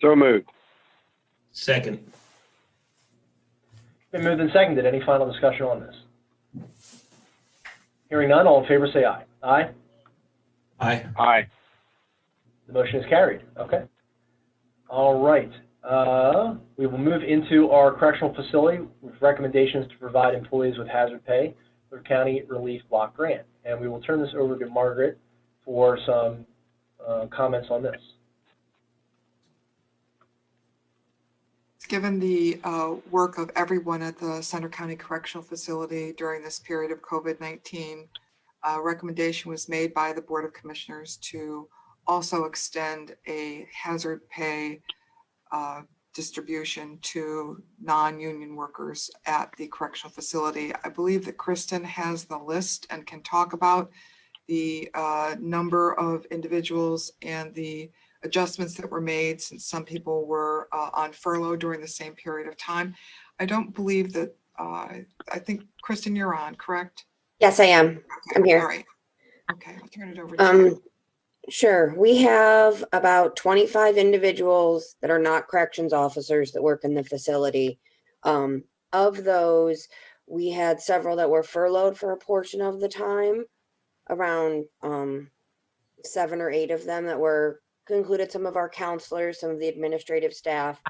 [SPEAKER 3] So moved.
[SPEAKER 1] Second.
[SPEAKER 7] Been moved and seconded. Any final discussion on this? Hearing none, all in favor say aye. Aye?
[SPEAKER 1] Aye.
[SPEAKER 3] Aye.
[SPEAKER 7] The motion is carried. Okay. All right. We will move into our correctional facility with recommendations to provide employees with hazard pay through County Relief Block Grant. And we will turn this over to Margaret for some comments on this.
[SPEAKER 5] Given the work of everyone at the Center County Correctional Facility during this period of COVID-19, a recommendation was made by the Board of Commissioners to also extend a hazard pay distribution to non-union workers at the correctional facility. I believe that Kristen has the list and can talk about the number of individuals and the adjustments that were made since some people were on furlough during the same period of time. I don't believe that, I think, Kristen, you're on, correct?
[SPEAKER 16] Yes, I am.
[SPEAKER 5] Okay,
[SPEAKER 16] I'm here.
[SPEAKER 5] All right. Okay, I'll turn it over to you.
[SPEAKER 16] Sure. We have about 25 individuals that are not corrections officers that work in the facility. Of those, we had several that were furloughed for a portion of the time, around 7 or 8 of them that were concluded, some of our counselors, some of the administrative staff.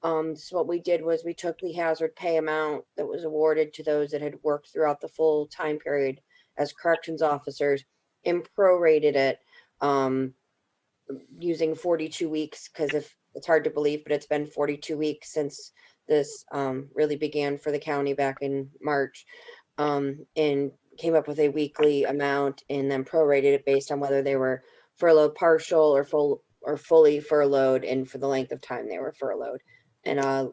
[SPEAKER 16] So what we did was we took the hazard pay amount that was awarded to those that had worked throughout the full time period as corrections officers and prorated it using 42 weeks, because if it's hard to believe, but it's been 42 weeks since this really began for the county back in March, and came up with a weekly amount and then prorated it based on whether they were furloughed partial or full or fully furloughed and for the length of time they were furloughed. And a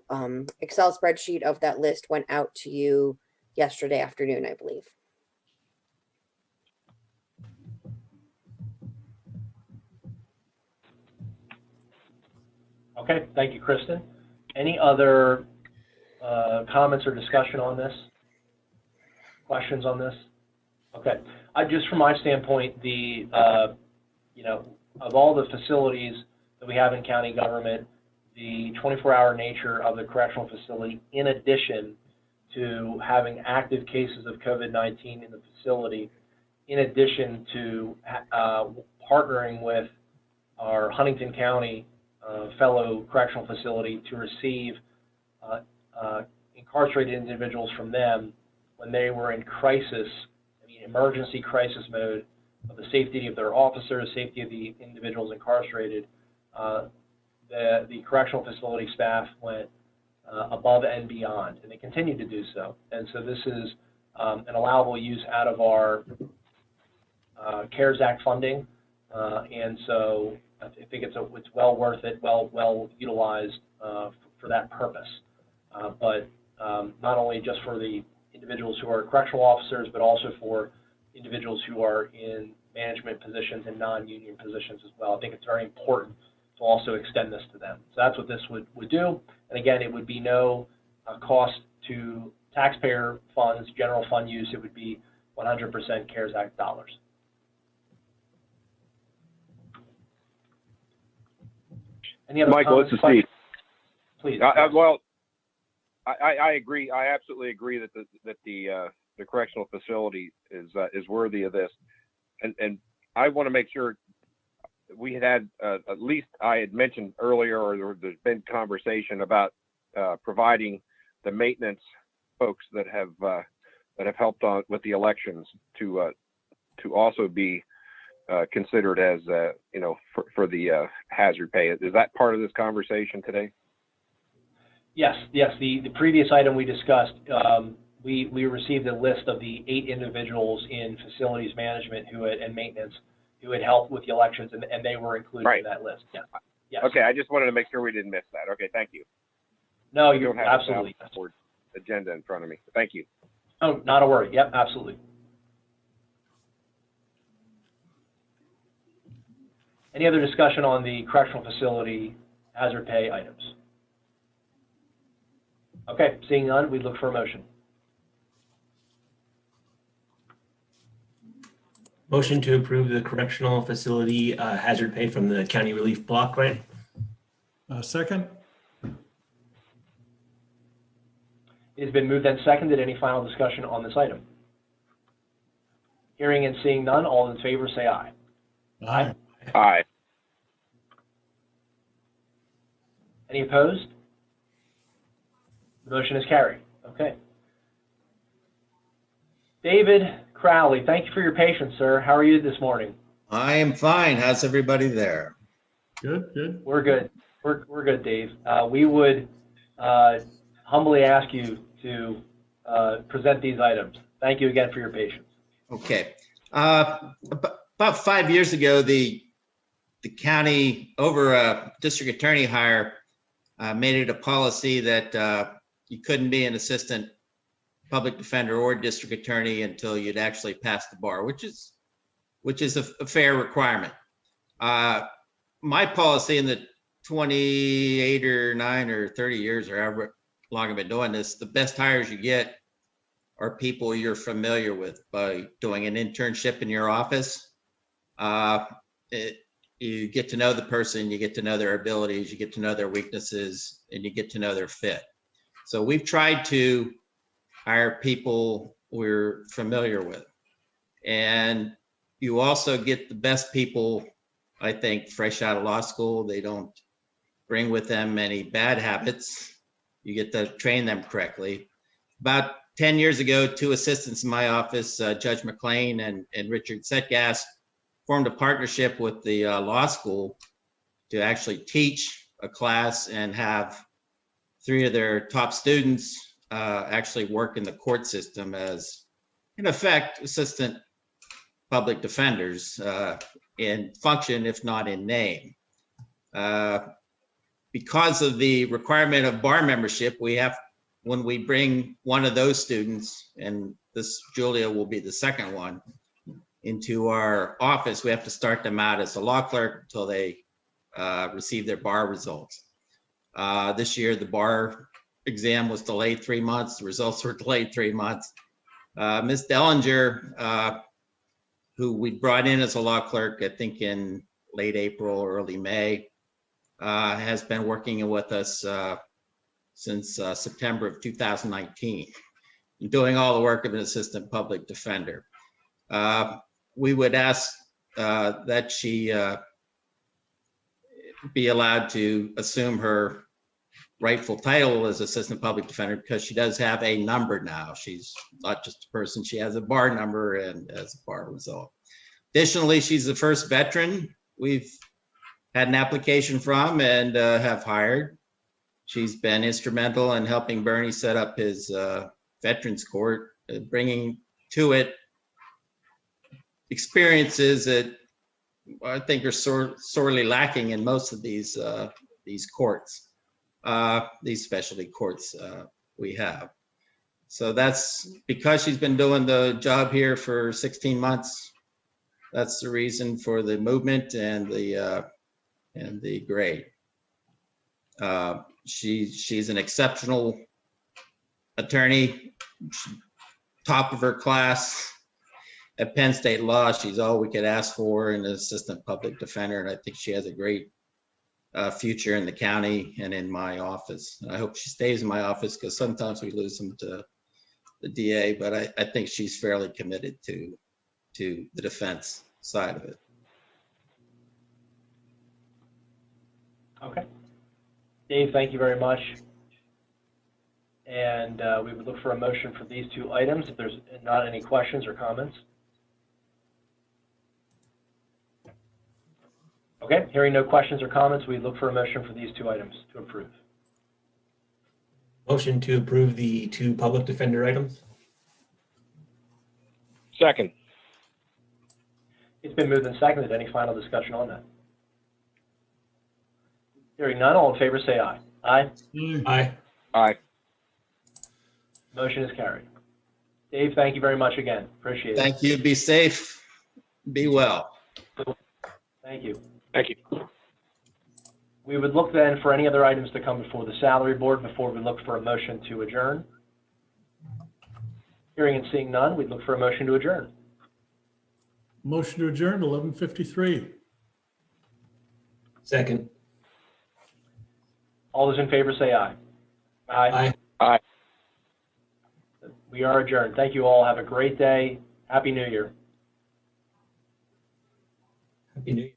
[SPEAKER 16] Excel spreadsheet of that list went out to you yesterday afternoon, I believe.
[SPEAKER 7] Okay, thank you, Kristen. Any other comments or discussion on this? Questions on this? Okay, just from my standpoint, the of all the facilities that we have in county government, the 24-hour nature of the correctional facility, in addition to having active cases of COVID-19 in the facility, in addition to partnering with our Huntington County fellow correctional facility to receive incarcerated individuals from them when they were in crisis, emergency crisis mode, of the safety of their officers, safety of the individuals incarcerated. The correctional facility staff went above and beyond, and they continue to do so. And so this is an allowable use out of our CARES Act funding, and so I think it's well worth it, well utilized for that purpose. But not only just for the individuals who are correctional officers, but also for individuals who are in management positions and non-union positions as well. I think it's very important to also extend this to them. So that's what this would do. And again, it would be no cost to taxpayer funds, general fund use. It would be 100% CARES Act dollars. Any other
[SPEAKER 3] Michael, this is Steve.
[SPEAKER 7] Please.
[SPEAKER 3] Well, I agree. I absolutely agree that the correctional facility is worthy of this, and I want to make sure we had at least I had mentioned earlier, or there's been conversation about providing the maintenance folks that have helped on with the elections to also be considered as for the hazard pay. Is that part of this conversation today?
[SPEAKER 7] Yes. The previous item we discussed, we received a list of the 8 individuals in facilities management and maintenance who had helped with the elections, and they were included in that list. Yeah. Yes.
[SPEAKER 3] Okay, I just wanted to make sure we didn't miss that. Okay, thank you.
[SPEAKER 7] No, you're absolutely.
[SPEAKER 3] Agenda in front of me. Thank you.
[SPEAKER 7] Oh, not a worry. Yep, absolutely. Any other discussion on the correctional facility hazard pay items? Okay, seeing none, we look for a motion.
[SPEAKER 17] Motion to approve the correctional facility hazard pay from the county relief block grant.
[SPEAKER 2] Second.
[SPEAKER 7] It has been moved and seconded. Any final discussion on this item? Hearing and seeing none, all in favor say aye.
[SPEAKER 2] Aye.
[SPEAKER 3] Aye.
[SPEAKER 7] Any opposed? The motion is carried. Okay. David Crowley, thank you for your patience, sir. How are you this morning?
[SPEAKER 18] I am fine. How's everybody there?
[SPEAKER 2] Good.
[SPEAKER 7] We're good. We're good, Dave. We would humbly ask you to present these items. Thank you again for your patience.
[SPEAKER 18] Okay. About 5 years ago, the county, over a district attorney hire, made it a policy that you couldn't be an assistant public defender or district attorney until you'd actually passed the bar, which is a fair requirement. My policy in the 28 or 9 or 30 years or however long I've been doing this, the best hires you get are people you're familiar with by doing an internship in your office. you get to know the person, you get to know their abilities, you get to know their weaknesses, and you get to know their fit. So we've tried to hire people we're familiar with. And you also get the best people, I think, fresh out of law school. They don't bring with them any bad habits. You get to train them correctly. About 10 years ago, two assistants in my office, Judge McLean and Richard Setgas, formed a partnership with the law school to actually teach a class and have three of their top students actually work in the court system as, in effect, assistant public defenders in function, if not in name. Because of the requirement of bar membership, we have, when we bring one of those students, and this Julia will be the second one, into our office, we have to start them out as a law clerk until they receive their bar results. This year, the bar exam was delayed 3 months. The results were delayed 3 months. Ms. Dellinger, who we brought in as a law clerk, I think in late April, early May, has been working with us since September of 2019, doing all the work of an assistant public defender. We would ask that she be allowed to assume her rightful title as assistant public defender because she does have a number now. She's not just a person, she has a bar number and as a bar result. Additionally, she's the first veteran we've had an application from and have hired. She's been instrumental in helping Bernie set up his Veterans Court, bringing to it experiences that I think are sorely lacking in most of these courts, these specialty courts we have. So that's because she's been doing the job here for 16 months. That's the reason for the movement and the grade. She's an exceptional attorney, top of her class. At Penn State Law, she's all we could ask for in an assistant public defender, and I think she has a great future in the county and in my office. And I hope she stays in my office because sometimes we lose them to the DA, but I think she's fairly committed to the defense side of it.
[SPEAKER 7] Okay. Dave, thank you very much. And we would look for a motion for these two items if there's not any questions or comments. Okay, hearing no questions or comments, we look for a motion for these two items to approve.
[SPEAKER 17] Motion to approve the two public defender items.
[SPEAKER 3] Second.
[SPEAKER 7] It's been moved and seconded. Any final discussion on that? Hearing none, all in favor say aye. Aye.
[SPEAKER 17] Aye.
[SPEAKER 3] Aye.
[SPEAKER 7] Motion is carried. Dave, thank you very much again. Appreciate it.
[SPEAKER 18] Thank you. Be safe. Be well.
[SPEAKER 7] Thank you.
[SPEAKER 3] Thank you.
[SPEAKER 7] We would look then for any other items to come before the salary board before we look for a motion to adjourn. Hearing and seeing none, we'd look for a motion to adjourn.
[SPEAKER 2] Motion to adjourn, 11:53.
[SPEAKER 17] Second.
[SPEAKER 7] All those in favor say aye.
[SPEAKER 17] Aye.
[SPEAKER 3] Aye.
[SPEAKER 7] We are adjourned. Thank you all. Have a great day. Happy New Year.
[SPEAKER 17] Happy New Year.